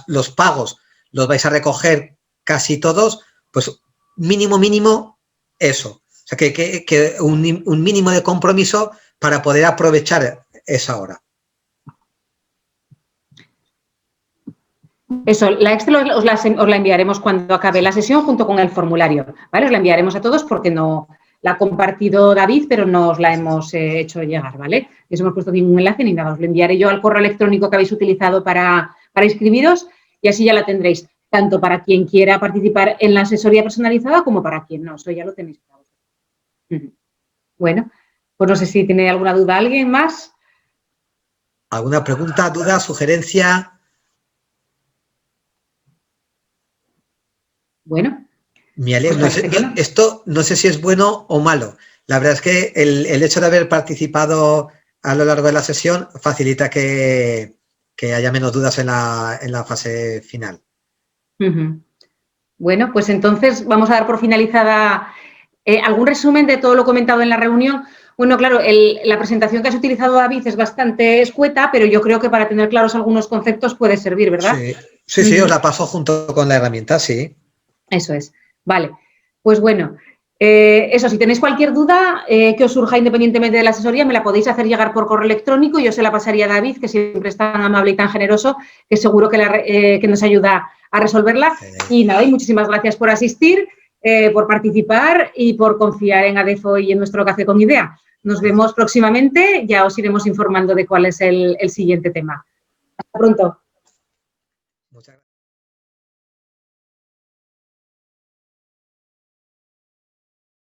los pagos los vais a recoger casi todos, pues mínimo eso. O sea, que un mínimo de compromiso para poder aprovechar esa hora. Eso, la Excel os la enviaremos cuando acabe la sesión junto con el formulario, ¿vale? Os la enviaremos a todos porque no la ha compartido David, pero no os la hemos hecho llegar, ¿vale? No os hemos puesto ningún enlace ni nada. Os lo enviaré yo al correo electrónico que habéis utilizado para inscribiros y así ya la tendréis, tanto para quien quiera participar en la asesoría personalizada como para quien no. Eso ya lo tenéis para vosotros. Bueno, pues no sé si tiene alguna duda alguien más. ¿Alguna pregunta, duda, sugerencia? Bueno. Esto no sé si es bueno o malo. La verdad es que el hecho de haber participado a lo largo de la sesión facilita que haya menos dudas en la fase final. Bueno, pues entonces vamos a dar por finalizada algún resumen de todo lo comentado en la reunión. Bueno, claro, la presentación que has utilizado, David, es bastante escueta, pero yo creo que para tener claros algunos conceptos puede servir, ¿verdad? Sí, os la paso junto con la herramienta, sí. Eso es. Vale, pues bueno, eso, si tenéis cualquier duda que os surja independientemente de la asesoría, me la podéis hacer llegar por correo electrónico y yo se la pasaría a David, que siempre es tan amable y tan generoso, que seguro que nos ayuda a resolverla. Y nada, y muchísimas gracias por asistir, por participar y por confiar en ADEFO y en nuestro Café con IDEA. Nos vemos próximamente, ya os iremos informando de cuál es el siguiente tema. Hasta pronto.